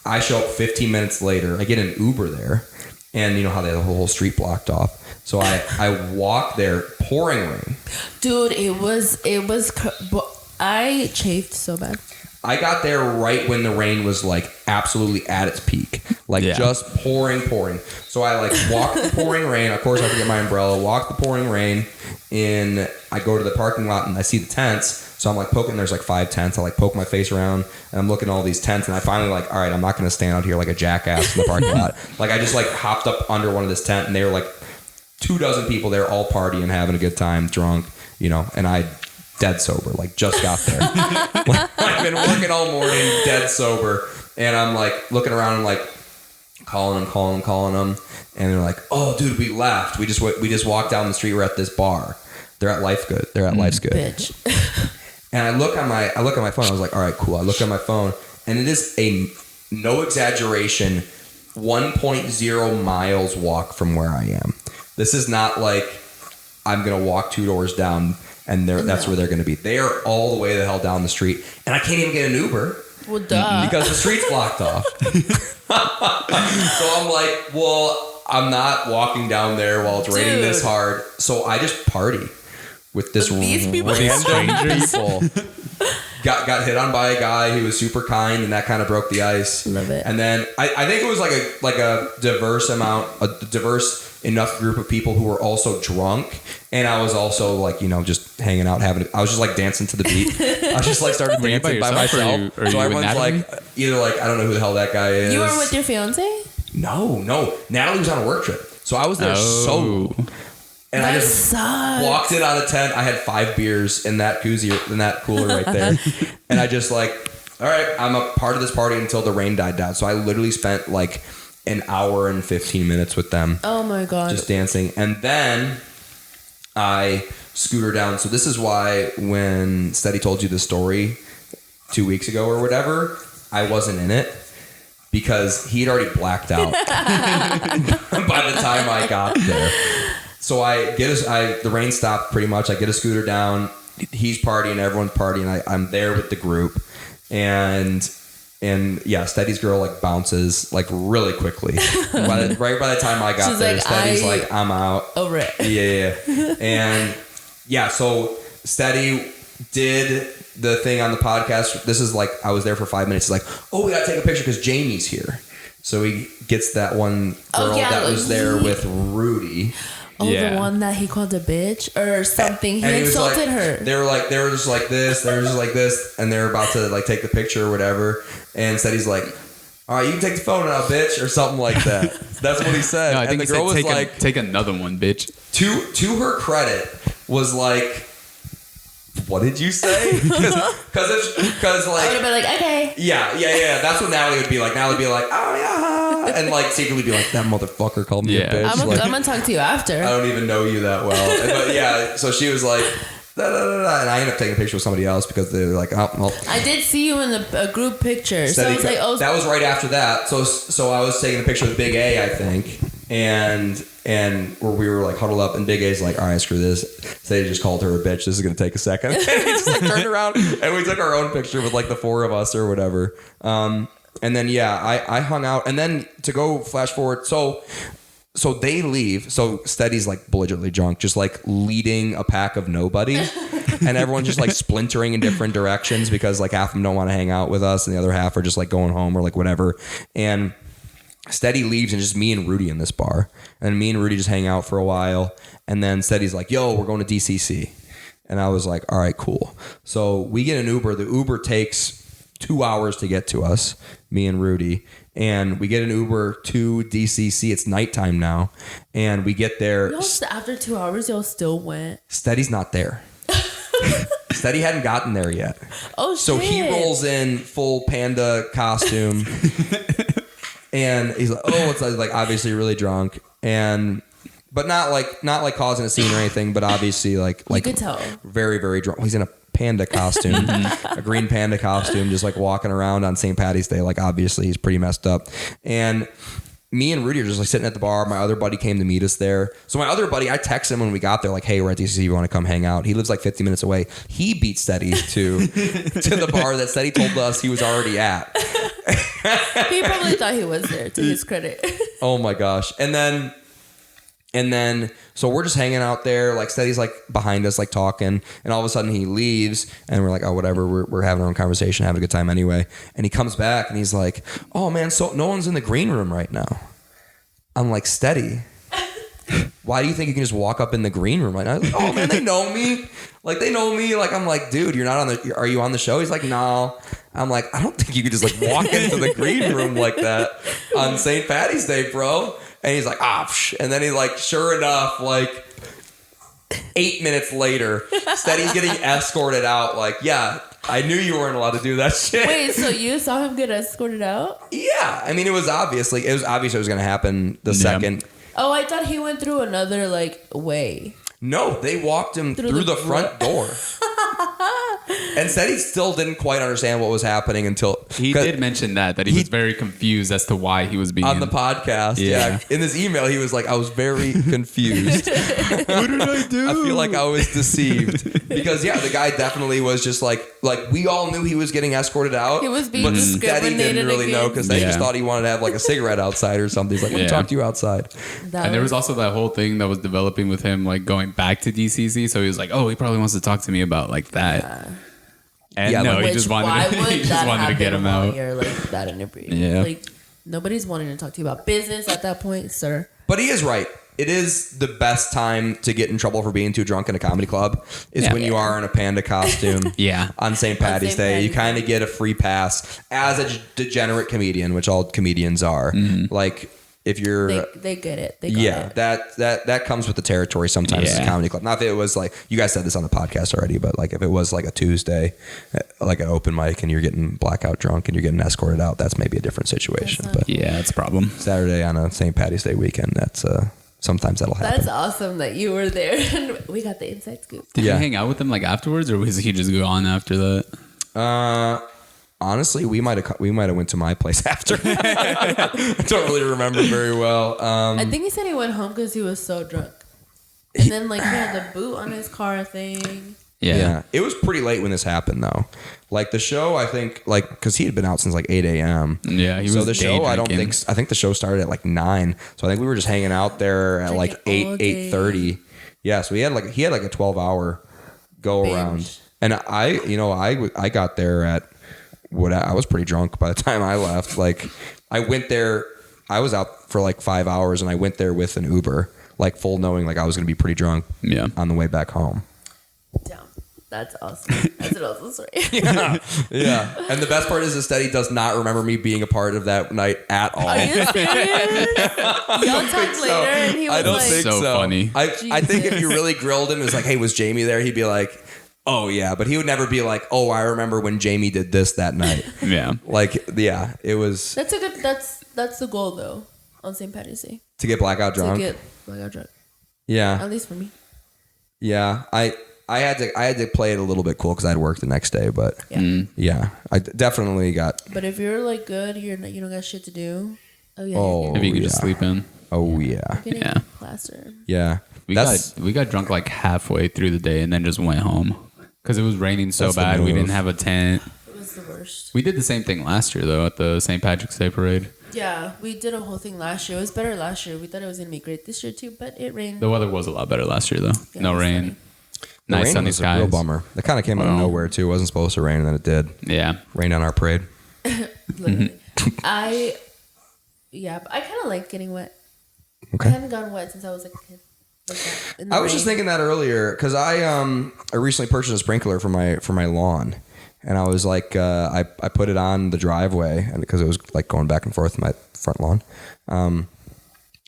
Speaker 3: I show up 15 minutes later. I get an Uber there, and you know how they have the whole street blocked off. So I walk there, pouring rain. Dude, it was.
Speaker 1: I chafed so bad.
Speaker 3: I got there right when the rain was like absolutely at its peak, like just pouring. So I like walk the pouring rain. Of course, I have to get my umbrella. Walk the pouring rain, and I go to the parking lot and I see the tents. So I'm like poking. There's like 5 tents. I like poke my face around and I'm looking at all these tents. And I finally like, all right, I'm not going to stand out here like a jackass in the parking lot. Like I just like hopped up under one of this tent and they were like 24 people there, all partying, having a good time, drunk, and I dead sober, like just got there. I've been working all morning, dead sober. And I'm like looking around and like calling them. And they're like, oh dude, we left. We just walked down the street. We're at this bar. They're at Life Good. They're at Life's Good.
Speaker 1: Bitch.
Speaker 3: And I look at my phone. I was like, all right, cool. I look at my phone and it is no exaggeration, 1.0 miles walk from where I am. This is not like I'm going to walk 2 doors down and that's where they're going to be. They are all the way the hell down the street. And I can't even get an Uber.
Speaker 1: Well, duh.
Speaker 3: Because the street's blocked off. So I'm like, well, I'm not walking down there while it's raining this hard. So I just party with this
Speaker 1: these people.
Speaker 3: random people. got hit on by a guy who was super kind, and that kind of broke the ice.
Speaker 1: Love it.
Speaker 3: And then I think it was like a diverse enough group of people who were also drunk, and I was also like, just hanging out, I was just like dancing to the beat. I was just like started dancing by myself.
Speaker 2: Or you
Speaker 3: so everyone's like, either like, I don't know who the hell that guy is.
Speaker 1: You were with your fiance?
Speaker 3: No. Natalie was on a work trip, so I was there solo. And
Speaker 1: that
Speaker 3: I just
Speaker 1: sucks.
Speaker 3: walked in on a tent. I had 5 beers in that koozie, in that cooler right there. And I just like, all right, I'm a part of this party until the rain died down. So I literally spent like an hour and 15 minutes with them.
Speaker 1: Oh my God.
Speaker 3: Just dancing. And then I scooter down. So this is why when Steady told you the story 2 weeks ago or whatever, I wasn't in it. Because he'd already blacked out by the time I got there. So the rain stopped pretty much. I get a scooter down. He's partying, everyone's partying. I'm there with the group, and yeah, Steady's girl like bounces like really quickly. Right by the time I got there, Steady's like, I'm out.
Speaker 1: Over it.
Speaker 3: Yeah. And yeah, so Steady did the thing on the podcast. This is like, I was there for 5 minutes. He's like, oh, we gotta take a picture because Jaime's here. So he gets that one girl that was there with Rudy.
Speaker 1: Oh, the one that he called a bitch or something. He insulted her.
Speaker 3: They were just like this, and they were about to like take the picture or whatever. And said he's like, all right, you can take the phone now, bitch, or something like that. That's what he said.
Speaker 2: No, I think
Speaker 3: and the girl was like,
Speaker 2: take another one, bitch.
Speaker 3: To her credit, was like, what did you say? Because like,
Speaker 1: I would have been like, okay.
Speaker 3: Yeah. That's what Natalie would be like. Natalie would be like, oh yeah, and like secretly be like, that motherfucker called me a bitch.
Speaker 1: I'm gonna talk to you after.
Speaker 3: I don't even know you that well. But yeah, so she was like, da, da, da, da, and I ended up taking a picture with somebody else because they were like, oh, well. I
Speaker 1: did see you in a group picture. So I was like, oh,
Speaker 3: that was right after that. So I was taking a picture with Big A, I think, and where we were like huddled up, and Big A's like, all right, screw this. So they just called her a bitch. This is gonna take a second. And he just like turned around and we took our own picture with like the 4 of us or whatever. And then I hung out, and then to go flash forward, so they leave. So Steady's like belligerently drunk, just like leading a pack of nobody, and everyone's just like splintering in different directions because like half of them don't want to hang out with us, and the other half are just like going home or like whatever. And Steady leaves, and just me and Rudy in this bar, and me and Rudy just hang out for a while, and then Steady's like, yo, we're going to DCC. And I was like, all right, cool. So we get an Uber. The Uber takes 2 hours to get to us, me and Rudy, and we get an Uber to DCC. It's nighttime now, and we get there.
Speaker 1: After 2 hours, y'all still went?
Speaker 3: Steady's not there. Steady hadn't gotten there yet.
Speaker 1: Oh, shit.
Speaker 3: So he rolls in full panda costume, and he's like, oh, it's like obviously really drunk, but not like causing a scene or anything, but obviously like
Speaker 1: you could tell.
Speaker 3: Very, very drunk. He's in a panda costume, a green panda costume, just like walking around on St. Patty's Day. Like obviously he's pretty messed up. And me and Rudy are just like sitting at the bar. My other buddy came to meet us there. So my other buddy, I texted him when we got there, like, hey, we're at DCC, you want to come hang out? He lives like 50 minutes away. He beat Steady to the bar that Steady told us he was already at.
Speaker 1: He probably thought he was there, to his credit.
Speaker 3: Oh my gosh. And then, so we're just hanging out there, like Steady's like behind us, like talking, and all of a sudden he leaves, and we're like, oh, whatever, we're having our own conversation, having a good time anyway. And he comes back, and he's like, oh man, so no one's in the green room right now. I'm like, Steady, why do you think you can just walk up in the green room right now? Like, oh man, they know me. Like, they know me. Like, I'm like, dude, are you on the show? He's like, no. I'm like, I don't think you could just like walk into the green room like that on St. Patty's Day, bro. And he's like, and then he like, sure enough, like 8 minutes later, Steady's getting escorted out. Like, yeah, I knew you weren't allowed to do that shit.
Speaker 1: Wait, so you saw him get escorted out?
Speaker 3: Yeah. I mean, it was obvious it was going to happen the second.
Speaker 1: Oh, I thought he went through another like way.
Speaker 3: No, they walked him through the front door. And said he still didn't quite understand what was happening until...
Speaker 2: He did mention that he was very confused as to why he was being...
Speaker 3: On the podcast, yeah. In his email, he was like, I was very confused. What did I do? I feel like I was deceived. Because, yeah, the guy definitely was just like we all knew he was getting escorted out.
Speaker 1: He was being discriminated
Speaker 3: Steady didn't really know because they just thought he wanted to have like a cigarette outside or something. He's like, let me talk to you outside.
Speaker 2: And there was also that whole thing that was developing with him like going back to DCC. So he was like, oh, he probably wants to talk to me about like that. And
Speaker 3: Yeah,
Speaker 2: no,
Speaker 3: like-
Speaker 2: he just wanted
Speaker 1: why
Speaker 2: to,
Speaker 1: would
Speaker 2: he just
Speaker 1: that
Speaker 2: wanted to get
Speaker 1: happen
Speaker 2: him
Speaker 1: while
Speaker 2: out.
Speaker 1: you're like that inebriated?
Speaker 2: Yeah.
Speaker 1: Like nobody's wanting to talk to you about business at that point, sir.
Speaker 3: But he is right. It is the best time to get in trouble for being too drunk in a comedy club is
Speaker 2: Yeah.
Speaker 3: when you are in a panda costume.
Speaker 2: Yeah.
Speaker 3: On St. Patty's
Speaker 1: St.
Speaker 3: Day. You
Speaker 1: Patty's
Speaker 3: kind of get a free pass as a degenerate comedian, which all comedians are. Like if you're
Speaker 1: They get it. They got it.
Speaker 3: that comes with the territory sometimes as a
Speaker 2: Yeah.
Speaker 3: comedy club. Not if it was like, you guys said this on the podcast already, but like if it was like a Tuesday, like an open mic and you're getting blackout drunk and you're getting escorted out, that's maybe a different situation.
Speaker 1: That's not
Speaker 3: But
Speaker 2: Yeah, it's a problem.
Speaker 3: Saturday on a St. Patty's Day weekend, that's sometimes that'll happen.
Speaker 1: That's awesome that you were there and we got the inside scoop.
Speaker 2: Did
Speaker 3: Yeah.
Speaker 2: you hang out with him like afterwards, or was he just gone after that?
Speaker 3: Honestly, we might have went to my place after. I don't really remember very well.
Speaker 1: I think he said he went home because he was so drunk. And then like he had the boot on his car thing.
Speaker 3: Yeah. It was pretty late when this happened though. Like the show, I think, like because he had been out since like 8 a.m.
Speaker 2: Yeah, he
Speaker 3: So
Speaker 2: was
Speaker 3: the show,
Speaker 2: day
Speaker 3: I
Speaker 2: drinking.
Speaker 3: think the show started at like 9. So I think we were just hanging out there at like
Speaker 1: Drinking all
Speaker 3: 8:30. Yeah. So he had like a 12-hour go around,
Speaker 1: Binge.
Speaker 3: and I got there at I was pretty drunk by the time I left. Like I went there, I was out for like 5 hours, and I went there with an Uber, like full knowing like I was going to be pretty drunk.
Speaker 2: Yeah.
Speaker 3: On the way back home.
Speaker 1: Damn. That's awesome. That's an awesome story.
Speaker 3: Yeah. And the best part is that Steady does not remember me being a part of that night at all.
Speaker 1: Are you serious? Y'all talked later and he was
Speaker 3: I don't
Speaker 1: like,
Speaker 3: think
Speaker 2: So
Speaker 3: so.
Speaker 2: funny.
Speaker 3: I think if you really grilled him, it was like, hey, was Jamie there? He'd be like, oh, yeah. But he would never be like, oh, I remember when Jamie did this that night.
Speaker 2: Yeah.
Speaker 3: Like, yeah, it was
Speaker 1: that's the goal though on St. Patty's Day.
Speaker 3: to get blackout
Speaker 1: To
Speaker 3: drunk.
Speaker 1: get blackout drunk.
Speaker 3: Yeah.
Speaker 1: At least for me.
Speaker 3: Yeah. I had to play it a little bit cool because I had work the next day. But
Speaker 1: Yeah.
Speaker 3: yeah, I definitely got.
Speaker 1: But if you're like good, you don't got shit to do. Oh yeah.
Speaker 3: Oh,
Speaker 2: If you could just
Speaker 3: yeah.
Speaker 2: sleep in.
Speaker 3: Oh, yeah.
Speaker 1: Getting
Speaker 2: Yeah.
Speaker 1: plastered.
Speaker 3: Yeah.
Speaker 2: We got drunk like halfway through the day and then just went home because it was raining so
Speaker 3: That's the
Speaker 2: bad. We
Speaker 3: move.
Speaker 2: didn't have a tent.
Speaker 1: It was the worst.
Speaker 2: We did the same thing last year though at the St. Patrick's Day parade.
Speaker 1: Yeah, we did a whole thing last year. It was better last year. We thought it was gonna be great this year too, but it rained.
Speaker 2: The weather was a lot better last year though.
Speaker 1: Yeah,
Speaker 2: No
Speaker 1: it was
Speaker 2: rain.
Speaker 1: sunny.
Speaker 3: The
Speaker 2: Nice
Speaker 3: rain
Speaker 2: sunny
Speaker 3: was
Speaker 2: skies.
Speaker 3: a real bummer. It kind of came out of
Speaker 2: Wow.
Speaker 3: nowhere, too. It wasn't supposed to rain, and then it did.
Speaker 2: Yeah.
Speaker 3: Rained on our parade.
Speaker 1: Literally. I kind of like getting wet.
Speaker 3: Okay.
Speaker 1: I haven't gotten wet since I was a kid. Like that, in the
Speaker 3: I was just
Speaker 1: rain.
Speaker 3: thinking that earlier because I recently purchased a sprinkler for my lawn, and I was like I put it on the driveway and because it was like going back and forth in my front lawn,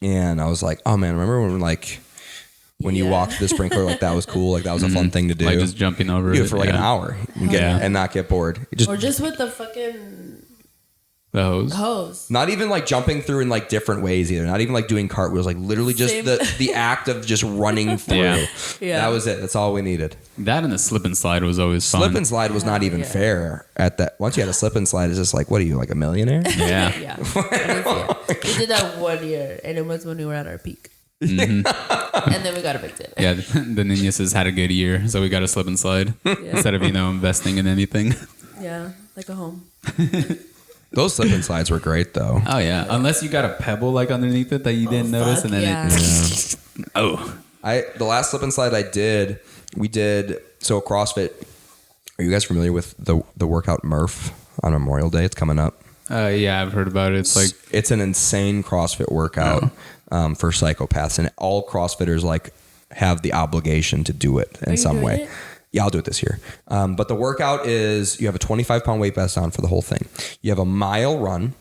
Speaker 3: and I was like, oh man, remember when you
Speaker 1: Yeah.
Speaker 3: walked the sprinkler, like that was cool, like that was a fun thing to do.
Speaker 2: Like just jumping over
Speaker 3: do
Speaker 2: it
Speaker 3: it for like an
Speaker 2: yeah.
Speaker 3: hour and,
Speaker 2: Yeah.
Speaker 3: and not get bored. You just
Speaker 1: Or just with the fucking
Speaker 2: The hose.
Speaker 1: hose.
Speaker 3: not even like jumping through in like different ways either. Not even like doing cartwheels. Like literally just
Speaker 1: Same.
Speaker 3: the act of just running through.
Speaker 2: Yeah.
Speaker 1: Yeah.
Speaker 3: That was it. That's all we needed.
Speaker 2: That and the slip and slide was always fun.
Speaker 3: Slip and slide was not even
Speaker 1: yeah.
Speaker 3: fair at that. Once you had a slip and slide, it's just like, what are you, like a millionaire?
Speaker 2: Yeah.
Speaker 1: Yeah. We did that 1 year, and it was when we were at our peak.
Speaker 3: Mm-hmm.
Speaker 1: And then we got evicted.
Speaker 2: Yeah, the Nunez's had a good year, so we got a slip and slide instead of investing in anything.
Speaker 1: Yeah, like a home.
Speaker 3: Those slip and slides were great though.
Speaker 2: Oh yeah, unless you got a pebble like underneath it that you didn't notice,
Speaker 1: fuck
Speaker 2: and then
Speaker 1: yeah.
Speaker 3: The last slip and slide we did so CrossFit. Are you guys familiar with the workout Murph on Memorial Day? It's coming up.
Speaker 2: Yeah, I've heard about it. It's like
Speaker 3: It's an insane CrossFit workout for psychopaths, and all CrossFitters like have the obligation to do it in
Speaker 1: you
Speaker 3: some
Speaker 1: doing
Speaker 3: way.
Speaker 1: it?
Speaker 3: Yeah, I'll do it this year. But the workout is you have a 25-pound weight vest on for the whole thing. You have a mile run.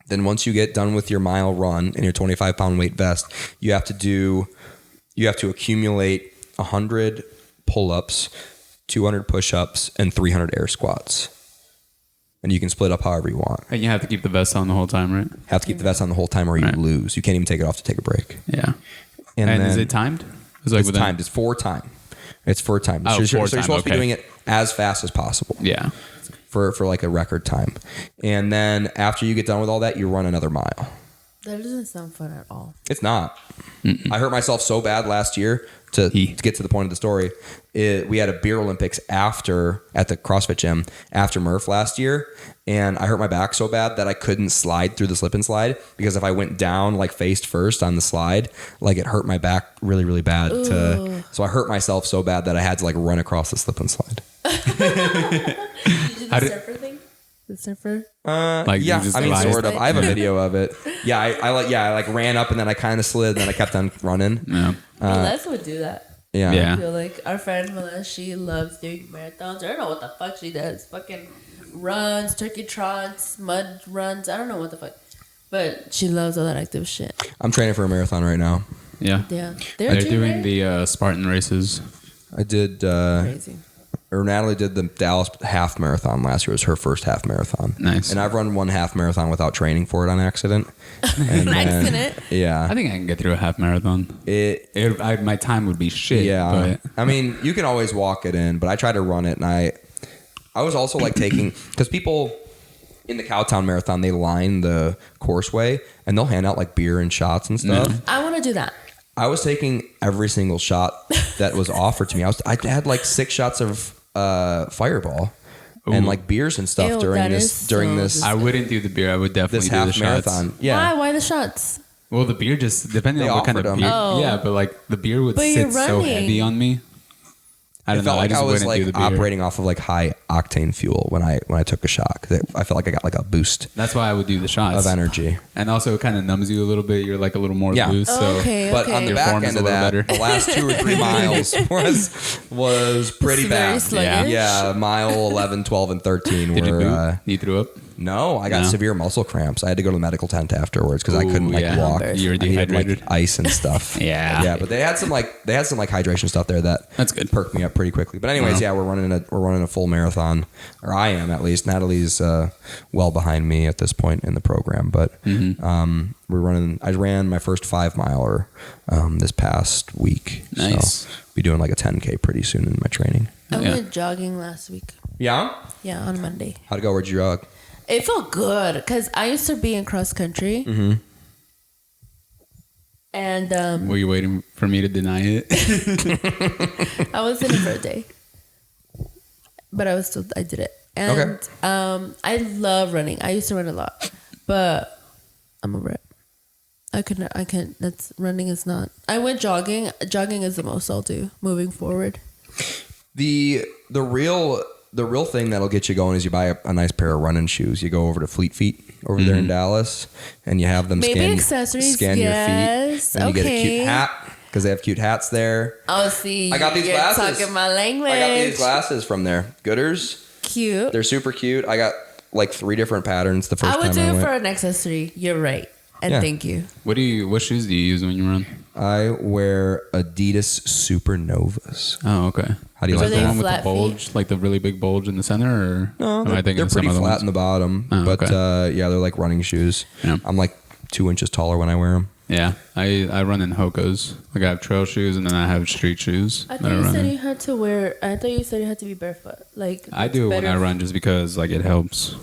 Speaker 3: Then once you get done with your mile run in your 25-pound weight vest, you have to accumulate 100 pull-ups, 200 push-ups, and 300 air squats. And you can split up however you want.
Speaker 2: and you have to keep the vest on the whole time, right?
Speaker 3: Have to keep the vest on the whole time or you
Speaker 2: Right.
Speaker 3: lose. You can't even take it off to take a break.
Speaker 2: Yeah.
Speaker 3: And
Speaker 2: And is
Speaker 3: then-
Speaker 2: it timed? It's like
Speaker 3: It's
Speaker 2: within-
Speaker 3: timed. It's for time. It's for time.
Speaker 2: Oh,
Speaker 3: so you're
Speaker 2: for
Speaker 3: supposed
Speaker 2: time,
Speaker 3: to be
Speaker 2: okay.
Speaker 3: doing it as fast as possible
Speaker 2: Yeah.
Speaker 3: for like a record time. And then after you get done with all that, you run another mile.
Speaker 1: That doesn't sound fun at all.
Speaker 3: It's not. I hurt myself so bad last year to get to the point of the story, we had a beer Olympics at the CrossFit gym after Murph last year, and I hurt my back so bad that I couldn't slide through the slip and slide, because if I went down like face first on the slide, like it hurt my back really, really bad. So I hurt myself so bad that I had to like run across the slip and slide.
Speaker 1: Did you do the surfer thing? The surfer?
Speaker 3: Yeah, I mean, sort of. I have a video of it. Yeah, I ran up and then I kind of slid and then I kept on running.
Speaker 2: Yeah.
Speaker 1: Melissa would do that.
Speaker 3: Yeah.
Speaker 1: I feel like our friend Melissa, she loves doing marathons. I don't know what the fuck she does. Fucking runs, turkey trots, mud runs. I don't know what the fuck. But she loves all that active shit.
Speaker 3: I'm training for a marathon right now.
Speaker 2: Yeah.
Speaker 1: Yeah.
Speaker 2: They're doing the Spartan races.
Speaker 3: I did...
Speaker 1: Crazy.
Speaker 3: Or Natalie did the Dallas half marathon last year. It was her first half marathon.
Speaker 2: Nice.
Speaker 3: And I've run one half marathon without training for it on accident. And
Speaker 1: accident?
Speaker 3: Yeah.
Speaker 2: I think I can get through a half marathon. My time would be shit.
Speaker 3: Yeah.
Speaker 2: But.
Speaker 3: I mean, you can always walk it in, but I tried to run it, and I was also like taking, because people in the Cowtown Marathon, they line the courseway and they'll hand out like beer and shots and stuff.
Speaker 2: Yeah.
Speaker 1: I want to do that.
Speaker 3: I was taking every single shot that was offered to me. I had like 6 shots of Fireball and like beers and stuff during this.
Speaker 2: I wouldn't do the beer. I would definitely do the shots.
Speaker 3: Marathon. Yeah.
Speaker 1: Why the shots?
Speaker 2: Well, the beer just depending on what kind of beer.
Speaker 1: Oh.
Speaker 2: Yeah, but like the beer would sit so heavy on me. I don't know.
Speaker 3: Like
Speaker 2: I just
Speaker 3: was
Speaker 2: wouldn't
Speaker 3: like
Speaker 2: do the beer.
Speaker 3: operating off of like high octane fuel when I took a shot, 'cause I felt like I got like a boost
Speaker 2: That's why I would do the shots
Speaker 3: of energy.
Speaker 2: And also it kind of numbs you a little bit. You're like a little more loose. So.
Speaker 1: Okay.
Speaker 3: But on the
Speaker 2: Your
Speaker 3: back
Speaker 2: form is
Speaker 3: end
Speaker 2: a
Speaker 3: of
Speaker 2: little
Speaker 3: that,
Speaker 2: better.
Speaker 3: the last 2 or 3 miles was pretty
Speaker 1: It's very
Speaker 3: bad.
Speaker 1: sluggish.
Speaker 3: Yeah, mile 11, 12, and 13
Speaker 2: Did you
Speaker 3: were.
Speaker 2: boot? You threw up?
Speaker 3: No, I got
Speaker 2: No?
Speaker 3: severe muscle cramps. I had to go to the medical tent afterwards because I couldn't walk.
Speaker 2: You were
Speaker 3: I needed,
Speaker 2: dehydrated.
Speaker 3: like, ice and stuff.
Speaker 2: Yeah.
Speaker 3: But they had some hydration stuff there
Speaker 2: That's good.
Speaker 3: perked me up pretty quickly. But anyways,
Speaker 2: Wow.
Speaker 3: we're running a full marathon, or I am at least. Natalie's well behind me at this point in the program, but we're running. I ran my first 5-miler this past week.
Speaker 2: Nice.
Speaker 3: So be doing like a 10K pretty soon in my training.
Speaker 1: I
Speaker 2: Yeah.
Speaker 1: went jogging last week.
Speaker 3: Yeah.
Speaker 1: Yeah, on Monday.
Speaker 3: How'd it go? Where'd you jog?
Speaker 1: It felt good because I used to be in cross country.
Speaker 3: Mm-hmm.
Speaker 1: And
Speaker 2: Were you waiting for me to deny it?
Speaker 1: I was in it for a day. But I did it. And I love running. I used to run a lot. But I'm over it. I can't. Running is not. I went jogging. Jogging is the most I'll do moving forward.
Speaker 3: The real thing that'll get you going is you buy a nice pair of running shoes. You go over to Fleet Feet over there in Dallas, and you have them
Speaker 1: accessories,
Speaker 3: scan your feet, and you get a cute hat because they have cute hats there.
Speaker 1: Oh, see,
Speaker 3: I got these
Speaker 1: you're
Speaker 3: glasses.
Speaker 1: talking my language.
Speaker 3: I got these glasses from there. Gooders.
Speaker 1: Cute.
Speaker 3: They're super cute. I got like 3 different patterns the first time
Speaker 1: I would do
Speaker 3: I
Speaker 1: it
Speaker 3: went.
Speaker 1: for an accessory. You're right. And
Speaker 3: Yeah.
Speaker 1: thank you.
Speaker 2: What shoes do you use when you run?
Speaker 3: I wear Adidas Supernovas.
Speaker 2: Oh, okay.
Speaker 3: How do you
Speaker 2: Is
Speaker 3: like
Speaker 2: that the
Speaker 1: they
Speaker 2: one with the
Speaker 1: flat
Speaker 2: bulge, like the really big bulge in the center, or
Speaker 3: No,
Speaker 2: am I thinking
Speaker 3: they're
Speaker 2: of some
Speaker 3: pretty
Speaker 2: other
Speaker 3: flat
Speaker 2: ones?
Speaker 3: in the bottom,
Speaker 2: Oh,
Speaker 3: but
Speaker 2: okay.
Speaker 3: they're like running shoes.
Speaker 2: Yeah.
Speaker 3: I'm like 2 inches taller when I wear them.
Speaker 2: Yeah, I run in Hoka's. Like I have trail shoes and then I have street shoes.
Speaker 1: I
Speaker 2: that
Speaker 1: thought you
Speaker 2: run
Speaker 1: said
Speaker 2: in.
Speaker 1: you had to wear. I thought you said you had to be barefoot. Like
Speaker 2: I do it when I run just because like it helps.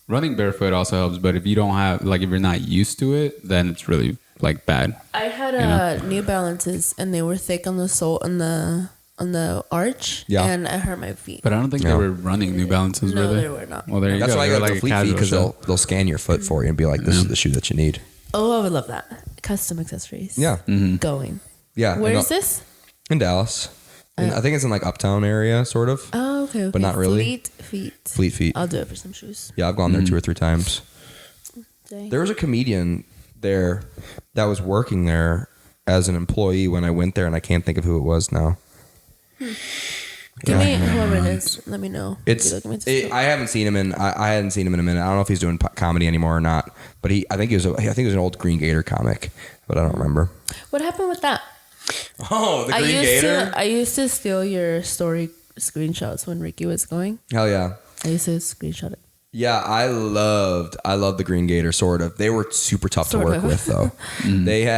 Speaker 2: Running barefoot also helps, but if you don't have if you're not used to it, then it's really like bad.
Speaker 1: I had New Balances, and they were thick on the sole on the arch,
Speaker 3: Yeah.
Speaker 1: and I hurt my feet.
Speaker 2: But I don't think they were running New Balances,
Speaker 1: No,
Speaker 2: were they?
Speaker 1: they were not.
Speaker 2: Well, there you
Speaker 3: That's
Speaker 2: go.
Speaker 3: why I
Speaker 2: They're
Speaker 3: got
Speaker 2: like
Speaker 3: the
Speaker 2: a
Speaker 3: Fleet Feet,
Speaker 2: casual
Speaker 3: because
Speaker 2: shoe.
Speaker 3: they'll scan your foot for you and be like, this is the shoe that you need.
Speaker 1: Oh, I would love that. Custom accessories.
Speaker 3: Yeah.
Speaker 1: Going.
Speaker 3: Yeah.
Speaker 1: Where is this?
Speaker 3: In Dallas. And I think it's in like Uptown area, sort of.
Speaker 1: Oh, okay.
Speaker 3: But not really. Fleet Feet.
Speaker 1: I'll do it for some shoes.
Speaker 3: Yeah, I've gone there 2 or 3 times.
Speaker 1: Dang.
Speaker 3: There was a comedian there that was working there as an employee when I went there, and I can't think of who it was now.
Speaker 1: Give me whoever it is. Let me know.
Speaker 3: I haven't seen him in. I hadn't seen him in a minute. I don't know if he's doing comedy anymore or not. But I think he was an old Green Gator comic, but I don't remember.
Speaker 1: What happened with that?
Speaker 3: Oh, the Green Gator.
Speaker 1: I used to steal your story screenshots when Ricky was going.
Speaker 3: Hell yeah.
Speaker 1: I used to screenshot it.
Speaker 3: Yeah, I loved the Green Gator, sort of. They were super tough to work with, though. They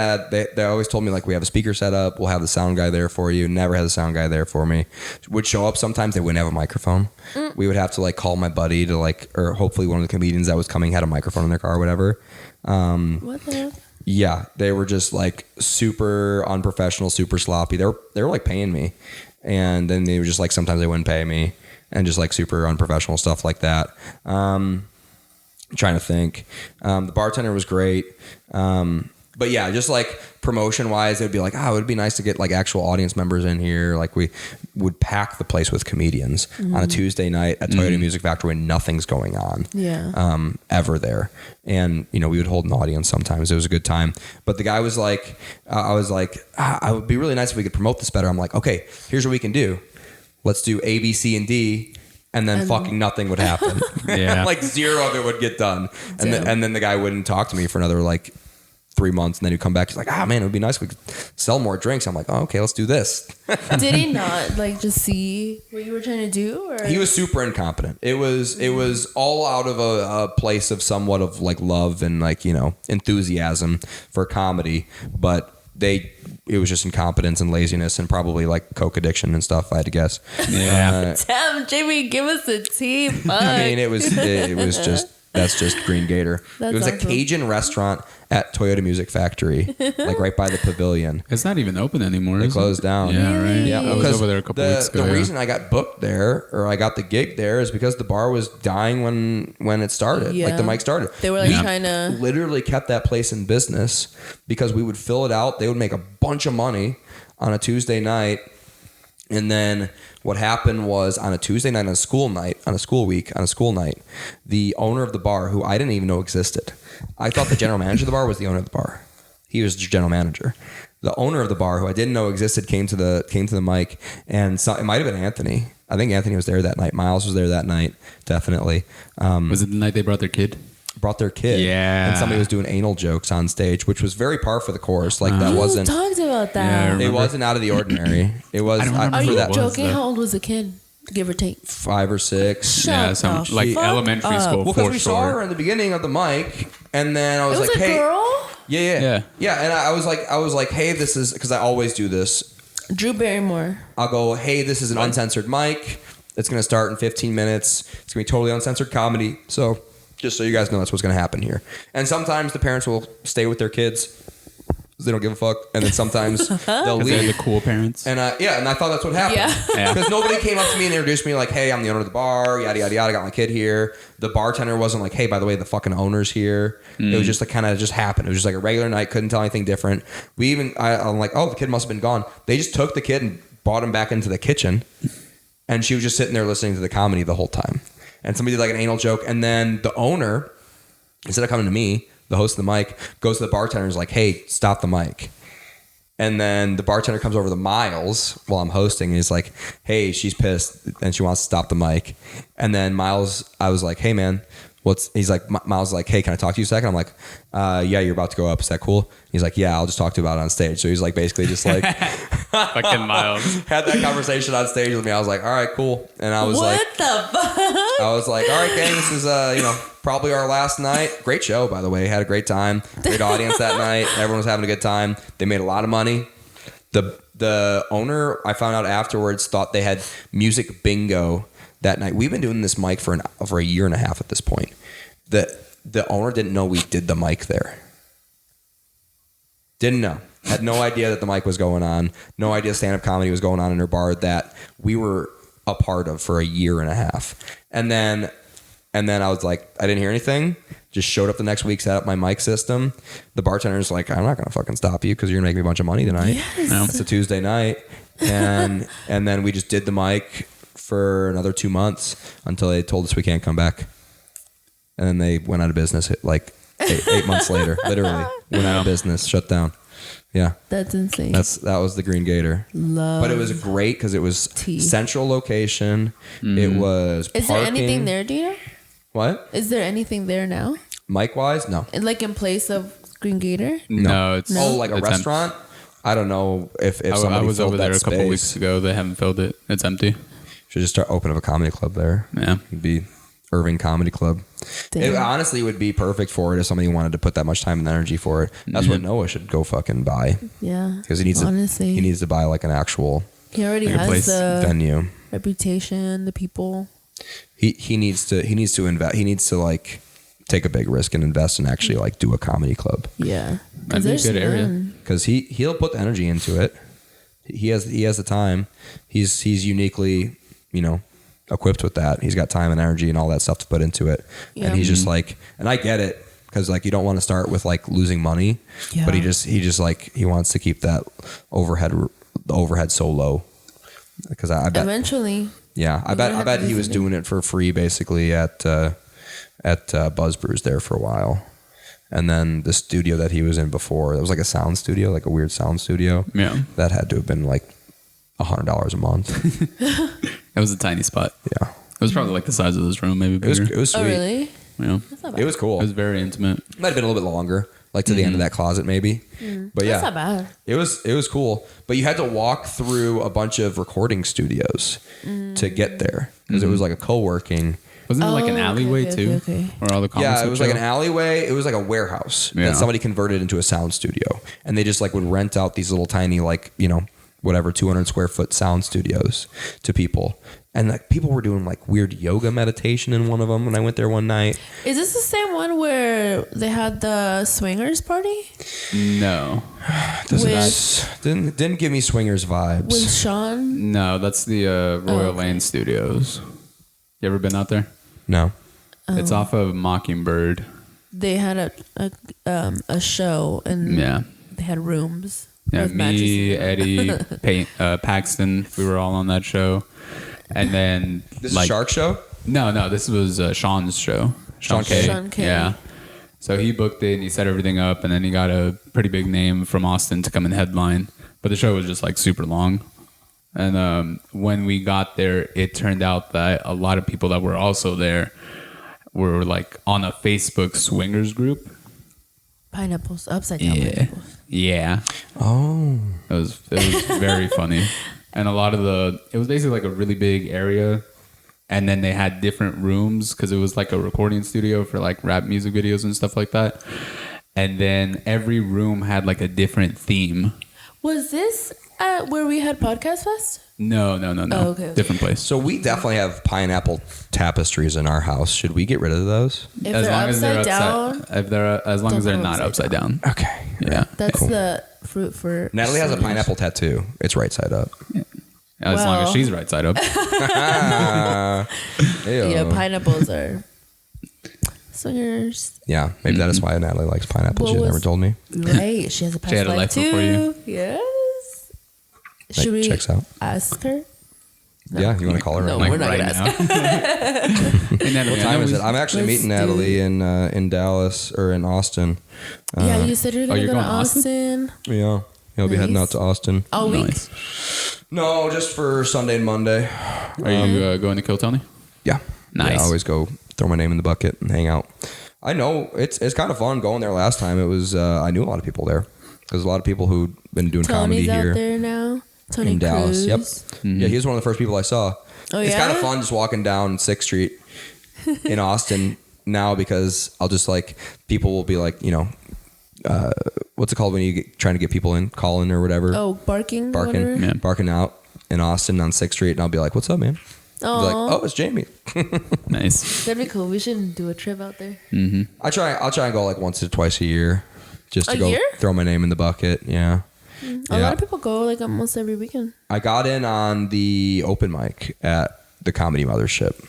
Speaker 3: always told me, like, we have a speaker set up, we'll have the sound guy there for you. Never had the sound guy there for me. Would show up sometimes, they wouldn't have a microphone. We would have to, like, call my buddy to, like, or hopefully one of the comedians that was coming had a microphone in their car or whatever.
Speaker 1: What the heck?
Speaker 3: Yeah, they were just like super unprofessional, super sloppy. They were like paying me, and then they were just like sometimes they wouldn't pay me, and just like super unprofessional stuff like that. I'm trying to think. The bartender was great. But yeah, just like promotion wise, it would be like, it would be nice to get like actual audience members in here. Like we would pack the place with comedians on a Tuesday night at Toyota Music Factory when nothing's going on.
Speaker 1: Yeah.
Speaker 3: Ever there. And, we would hold an audience sometimes. It was a good time. But the guy was like, I was like, I would be really nice if we could promote this better. I'm like, okay, here's what we can do. Let's do A, B, C, and D. And then fucking nothing would happen.
Speaker 2: Yeah.
Speaker 3: Like zero of it would get done. And then the guy wouldn't talk to me for another like 3 months, and then he'd come back. He's like, man, it would be nice if we could sell more drinks. I'm like, okay, let's do this.
Speaker 1: Did he not like just see what you were trying to do? Or?
Speaker 3: He was super incompetent. It was all out of a place of somewhat of like love and like, enthusiasm for comedy, but it was just incompetence and laziness and probably like coke addiction and stuff, I had to guess.
Speaker 2: Yeah.
Speaker 1: Damn, Jamie, give us a tea. Fuck.
Speaker 3: I mean, it was just, that's just Green Gator.
Speaker 1: That's
Speaker 3: it was
Speaker 1: awesome.
Speaker 3: a Cajun restaurant at Toyota Music Factory, like right by the pavilion.
Speaker 2: It's not even open anymore.
Speaker 3: They closed down.
Speaker 2: Yeah,
Speaker 1: Really?
Speaker 2: right.
Speaker 3: Yeah,
Speaker 2: I was
Speaker 3: because
Speaker 2: over there a couple weeks ago.
Speaker 3: The reason I got booked there, or I got the gig there, is because the bar was dying when it started.
Speaker 1: Yeah.
Speaker 3: Like the mic started.
Speaker 1: They were like trying to
Speaker 3: literally kept that place in business because we would fill it out. They would make a bunch of money on a Tuesday night, and then what happened was on a Tuesday night, on a school night, on a school week, on a school night, the owner of the bar, who I didn't even know existed, I thought the general manager of the bar was the owner of the bar. He was the general manager. The owner of the bar, who I didn't know existed, came to the mic, and it might have been Anthony. I think Anthony was there that night. Miles was there that night, definitely.
Speaker 2: Was it the night they brought their kid?
Speaker 3: Brought their kid.
Speaker 2: Yeah.
Speaker 3: And somebody was doing anal jokes on stage, which was very par for the course. Like that wasn't.
Speaker 1: You talked about that.
Speaker 2: Yeah,
Speaker 3: It wasn't out of the ordinary. It was.
Speaker 2: I don't remember
Speaker 1: Are
Speaker 2: who
Speaker 1: you
Speaker 2: that was,
Speaker 1: joking?
Speaker 2: though.
Speaker 1: How old was the kid? Give or take.
Speaker 3: 5 or 6.
Speaker 1: Shut the
Speaker 2: like
Speaker 1: fuck
Speaker 2: elementary
Speaker 1: up.
Speaker 2: school.
Speaker 3: Well,
Speaker 2: for
Speaker 3: because we saw her
Speaker 2: sure.
Speaker 3: in the beginning of the mic, and then I was
Speaker 1: It was
Speaker 3: like,
Speaker 1: a
Speaker 3: "Hey,
Speaker 1: girl?
Speaker 3: yeah." And I was like, "Hey, this is," because I always do this.
Speaker 1: Drew Barrymore.
Speaker 3: I'll go, "Hey, this is an uncensored mic. It's going to start in 15 minutes. It's going to be totally uncensored comedy. So, just so you guys know, that's what's going to happen here." And sometimes the parents will stay with their kids. They don't give a fuck, and then sometimes they'll
Speaker 2: They're the
Speaker 3: leave.
Speaker 2: cool parents.
Speaker 3: And and I thought that's what happened.
Speaker 1: Yeah.
Speaker 3: Because nobody came up to me and introduced me like, "Hey, I'm the owner of the bar, yada yada yada. I got my kid here." The bartender wasn't like, "Hey, by the way, the fucking owner's here." It was just like kind of just happened. It was just like a regular night. Couldn't tell anything different. I'm like, "Oh, the kid must have been gone." They just took the kid and brought him back into the kitchen, and she was just sitting there listening to the comedy the whole time. And somebody did like an anal joke, and then the owner, instead of coming to me, the host of the mic, goes to the bartender and is like, "Hey, stop the mic." And then the bartender comes over to Miles while I'm hosting and he's like, "Hey, she's pissed and she wants to stop the mic." And then Miles, I was like, "Hey man, he's like, Miles is like, "Hey, can I talk to you a second?" I'm like, "Yeah, you're about to go up. Is that cool?" He's like, "Yeah, I'll just talk to you about it on stage." So he's like, basically just like
Speaker 2: Fucking Miles.
Speaker 3: had that conversation on stage with me. I was like, "All right, cool." And I was
Speaker 1: What
Speaker 3: like,
Speaker 1: the fuck?
Speaker 3: "All right, gang, this is, probably our last night." Great show, by the way. Had a great time. Great audience that night. Everyone was having a good time. They made a lot of money. The owner, I found out afterwards, thought they had music bingo that night. We've been doing this mic for a year and a half at this point. The owner didn't know we did the mic there. Didn't know. Had no idea that the mic was going on. No idea stand-up comedy was going on in her bar that we were a part of for a year and a half. And then I was like, I didn't hear anything. Just showed up the next week, set up my mic system. The bartender's like, "I'm not going to fucking stop you because you're going to make me a bunch of money tonight."
Speaker 1: Yes.
Speaker 3: It's a Tuesday night. And then we just did the mic for another 2 months until they told us we can't come back. And then they went out of business like 8 months later. Literally went out of business, shut down. Yeah.
Speaker 1: That's insane.
Speaker 3: That was the Green Gator.
Speaker 1: Love.
Speaker 3: But it was great because it was
Speaker 1: Tea.
Speaker 3: central location. It was
Speaker 1: Is
Speaker 3: parking.
Speaker 1: there anything there, do you know?
Speaker 3: What?
Speaker 1: Is there anything there now?
Speaker 3: Mic wise? No.
Speaker 1: Like in place of Green Gator?
Speaker 2: No, it's
Speaker 3: Oh, like a
Speaker 2: it's
Speaker 3: restaurant? I don't know if
Speaker 2: I
Speaker 3: somebody
Speaker 2: was
Speaker 3: filled
Speaker 2: over there
Speaker 3: that
Speaker 2: a couple
Speaker 3: space.
Speaker 2: weeks ago. They haven't filled it. It's empty.
Speaker 3: Should just start opening up a comedy club there.
Speaker 2: Yeah.
Speaker 3: It'd be Irving Comedy Club.
Speaker 1: Damn.
Speaker 3: It honestly would be perfect for it if somebody wanted to put that much time and energy for it. That's what Noah should go fucking buy.
Speaker 1: Yeah.
Speaker 3: Because he
Speaker 1: Honestly.
Speaker 3: needs to buy like an actual
Speaker 1: He already
Speaker 2: Like a
Speaker 1: has
Speaker 2: place.
Speaker 1: the
Speaker 3: venue.
Speaker 1: reputation, the people.
Speaker 3: He needs to invest. He needs to like take a big risk and invest and actually like do a comedy club.
Speaker 1: Yeah.
Speaker 2: That'd be a good area.
Speaker 3: Because he'll put the energy into it. He has the time. He's uniquely, equipped with that. He's got time and energy and all that stuff to put into it. Yeah. And he's just like, and I get it, because like you don't want to start with like losing money, but he just like he wants to keep that overhead so low. Because I bet
Speaker 1: eventually.
Speaker 3: Yeah, I bet he was doing it for free basically at Buzz Brews there for a while. And then the studio that he was in before, it was like a sound studio, like a weird sound studio. Yeah. That had to have been like $100 a month.
Speaker 2: It was a tiny spot.
Speaker 3: Yeah.
Speaker 2: It was probably like the size of this room, maybe bigger.
Speaker 3: It was sweet.
Speaker 1: Oh, really?
Speaker 2: Yeah.
Speaker 3: It was cool.
Speaker 2: It was very intimate.
Speaker 3: Might have been a little bit longer, like to the end of that closet maybe. But yeah.
Speaker 1: That's not bad.
Speaker 3: It was cool. But you had to walk through a bunch of recording studios to get there. Because it was like a co-working.
Speaker 2: Wasn't it like an alleyway too?
Speaker 1: Okay.
Speaker 2: Where all the
Speaker 3: it was like an alleyway. It was like a warehouse that somebody converted into a sound studio. And they just like would rent out these little tiny like, 200 square foot sound studios to people. And like people were doing like weird yoga meditation in one of them when I went there one night.
Speaker 1: Is this the same one where they had the swingers party?
Speaker 2: No.
Speaker 3: Didn't give me swingers vibes.
Speaker 1: With Sean?
Speaker 2: No, that's the Royal Lane Studios. You ever been out there?
Speaker 3: No.
Speaker 2: It's off of Mockingbird.
Speaker 1: They had a show and they had rooms.
Speaker 2: Yeah, me, Eddie, Paxton, we were all on that show. And then
Speaker 3: this is Shark Show?
Speaker 2: No, this was Sean's show. Sean K. Yeah. So he booked it and he set everything up, and then he got a pretty big name from Austin to come and headline. But the show was just like super long. And when we got there, it turned out that a lot of people that were also there were like on a Facebook swingers group.
Speaker 1: Pineapples, upside down pineapples.
Speaker 2: Yeah.
Speaker 3: Oh.
Speaker 2: It was very funny. And it was basically like a really big area. And then they had different rooms because it was like a recording studio for like rap music videos and stuff like that. And then every room had like a different theme.
Speaker 1: Was this where we had Podcast Fest?
Speaker 2: No.
Speaker 1: Oh, okay.
Speaker 2: Different place.
Speaker 3: So we definitely have pineapple tapestries in our house. Should we get rid of those?
Speaker 1: If as long as they're upside down.
Speaker 2: As long as they're not upside down.
Speaker 3: Okay.
Speaker 2: Yeah.
Speaker 1: That's cool. The fruit for.
Speaker 3: Natalie has a pineapple tattoo. It's right side up.
Speaker 2: Yeah. As long as she's right side up.
Speaker 1: Yeah, pineapples are swingers.
Speaker 3: Yeah, maybe that is why Natalie likes pineapples. She never told me.
Speaker 1: Right, she has a past life too. Before you. Yes. Should we ask her?
Speaker 3: No. Yeah, you want to call her?
Speaker 1: No, we're not going to ask her.
Speaker 3: What time is it? I'm actually meeting Natalie in Dallas or in Austin.
Speaker 1: Yeah, you said you're going to go to Austin.
Speaker 3: Yeah, he'll be heading out to Austin.
Speaker 1: All week?
Speaker 3: Nice. No, just for Sunday and Monday.
Speaker 2: Are you going to Kill Tony?
Speaker 3: Yeah.
Speaker 2: Nice.
Speaker 3: Yeah, I always go throw my name in the bucket and hang out. I know it's kind of fun going there. Last time it was I knew a lot of people there because a lot of people who'd been doing comedy here.
Speaker 1: Tony's out there now. Tony
Speaker 3: in Dallas.
Speaker 1: Cruz.
Speaker 3: Yep. Mm-hmm. Yeah, he was one of the first people I saw.
Speaker 1: Oh,
Speaker 3: it's kind of fun just walking down 6th Street in Austin now because I'll just like people will be like, what's it called when you trying to get people in, calling or whatever?
Speaker 1: Oh, barking, yeah.
Speaker 3: Barking out in Austin on 6th Street, and I'll be like, "What's up, man?" I'll be like, "Oh, it's Jamie."
Speaker 2: Nice.
Speaker 1: That'd be cool. We should do a trip out there.
Speaker 2: Mm-hmm.
Speaker 3: I'll try and go like once or twice a year, just to go throw my name in the bucket. Yeah.
Speaker 1: A lot of people go like almost every weekend.
Speaker 3: I got in on the open mic at the Comedy Mothership.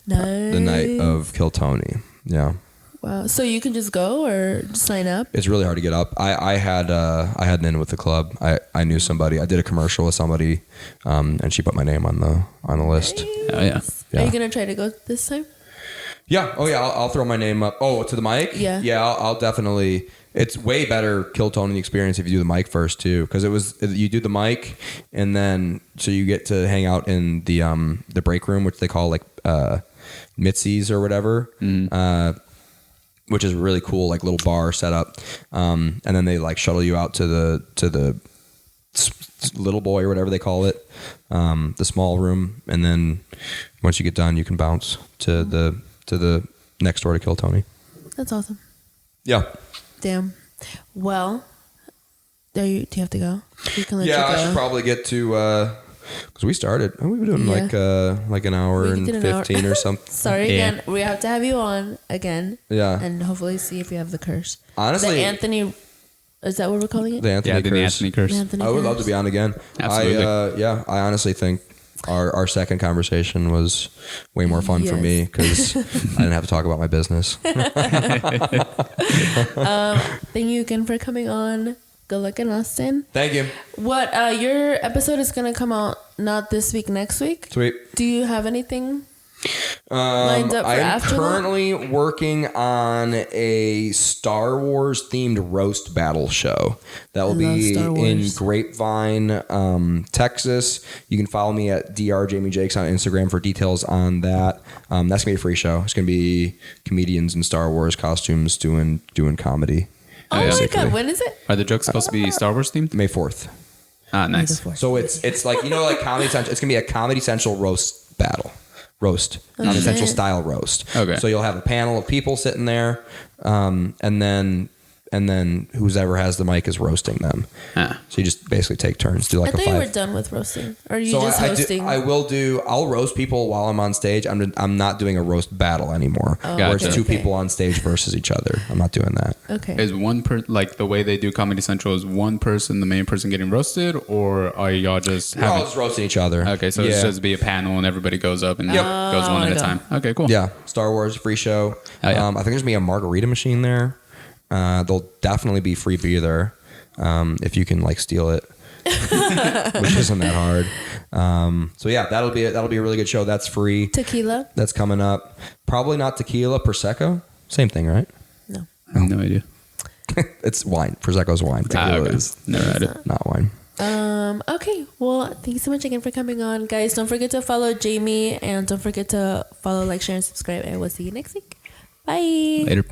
Speaker 1: Nice.
Speaker 3: The night of Kill Tony. Yeah.
Speaker 1: Wow. So you can just go or sign up?
Speaker 3: It's really hard to get up. I had an in with the club. I knew somebody. I did a commercial with somebody, and she put my name on the list.
Speaker 1: Nice.
Speaker 2: Oh yeah.
Speaker 1: Are you gonna try to go this time?
Speaker 3: Yeah. Oh yeah. I'll throw my name up. Oh, to the mic.
Speaker 1: Yeah.
Speaker 3: Yeah. I'll definitely. It's way better Kill Tony experience if you do the mic first too, because you do the mic and then so you get to hang out in the break room, which they call like Mitzi's or whatever. Which is really cool, like little bar setup, and then they like shuttle you out to the little boy or whatever they call it, the small room, and then once you get done, you can bounce to the next door to Kill Tony.
Speaker 1: That's awesome.
Speaker 3: Yeah.
Speaker 1: Damn. Well, do you have to go? We can let you go.
Speaker 3: I should probably get to because we started. We've been doing like an hour and 15 or something.
Speaker 1: Sorry again. We have to have you on again.
Speaker 3: Yeah.
Speaker 1: And hopefully see if you have the curse.
Speaker 3: Honestly,
Speaker 1: the Anthony. Is that what we're calling it?
Speaker 3: The Anthony curse.
Speaker 2: The Anthony curse.
Speaker 1: Anthony
Speaker 3: I would
Speaker 1: curse.
Speaker 3: love to be on again.
Speaker 2: Absolutely.
Speaker 3: I honestly think our second conversation was way more fun for me because I didn't have to talk about my business.
Speaker 1: Thank you again for coming on. Good luck in Austin.
Speaker 3: Thank you.
Speaker 1: What your episode is gonna come out not this week, next week.
Speaker 3: Sweet.
Speaker 1: Do you have anything lined up for
Speaker 3: I'm
Speaker 1: after
Speaker 3: currently working on a Star Wars themed roast battle show that will be in Grapevine, Texas. You can follow me at drjamiejakes on Instagram for details on that. That's gonna be a free show. It's gonna be comedians in Star Wars costumes doing comedy.
Speaker 1: Oh my god, when is it?
Speaker 2: Are the jokes supposed to be Star Wars themed?
Speaker 3: May 4th.
Speaker 2: Ah, nice.
Speaker 3: So it's like, like Comedy Central. It's gonna be a Comedy Central roast battle. Comedy Central style roast.
Speaker 2: Okay.
Speaker 3: So you'll have a panel of people sitting there, and then whoever has the mic is roasting them.
Speaker 2: Ah.
Speaker 3: So you just basically take turns. Do like
Speaker 1: I thought
Speaker 3: a 5.
Speaker 1: you were done with roasting. Or are you
Speaker 3: So
Speaker 1: just hosting?
Speaker 3: I'll roast people while I'm on stage. I'm not doing a roast battle anymore.
Speaker 1: Oh,
Speaker 3: where it's
Speaker 2: gotcha.
Speaker 3: two people on stage versus each other. I'm not doing that.
Speaker 1: Okay.
Speaker 2: Is one like the way they do Comedy Central is one person, the main person getting roasted, or are y'all just
Speaker 3: We're all
Speaker 2: having?
Speaker 3: just roasting each other.
Speaker 2: Okay, so it's just be a panel and everybody goes up and goes one at a time. Okay, cool.
Speaker 3: Yeah, Star Wars free show.
Speaker 2: Oh, yeah.
Speaker 3: I think there's gonna be a margarita machine there. There'll definitely be free beer there if you can like steal it, which isn't that hard. So yeah, that'll be a really good show. That's free.
Speaker 1: Tequila?
Speaker 3: That's coming up. Probably not tequila. Prosecco, same thing, right?
Speaker 1: No.
Speaker 2: I have no idea.
Speaker 3: It's wine. Prosecco's wine. Tequila
Speaker 2: Okay.
Speaker 3: is
Speaker 2: Never had it.
Speaker 3: not wine.
Speaker 1: Okay. Well, thank you so much again for coming on, guys. Don't forget to follow Jamie and don't forget to follow, like, share, and subscribe. And we'll see you next week. Bye.
Speaker 2: Later.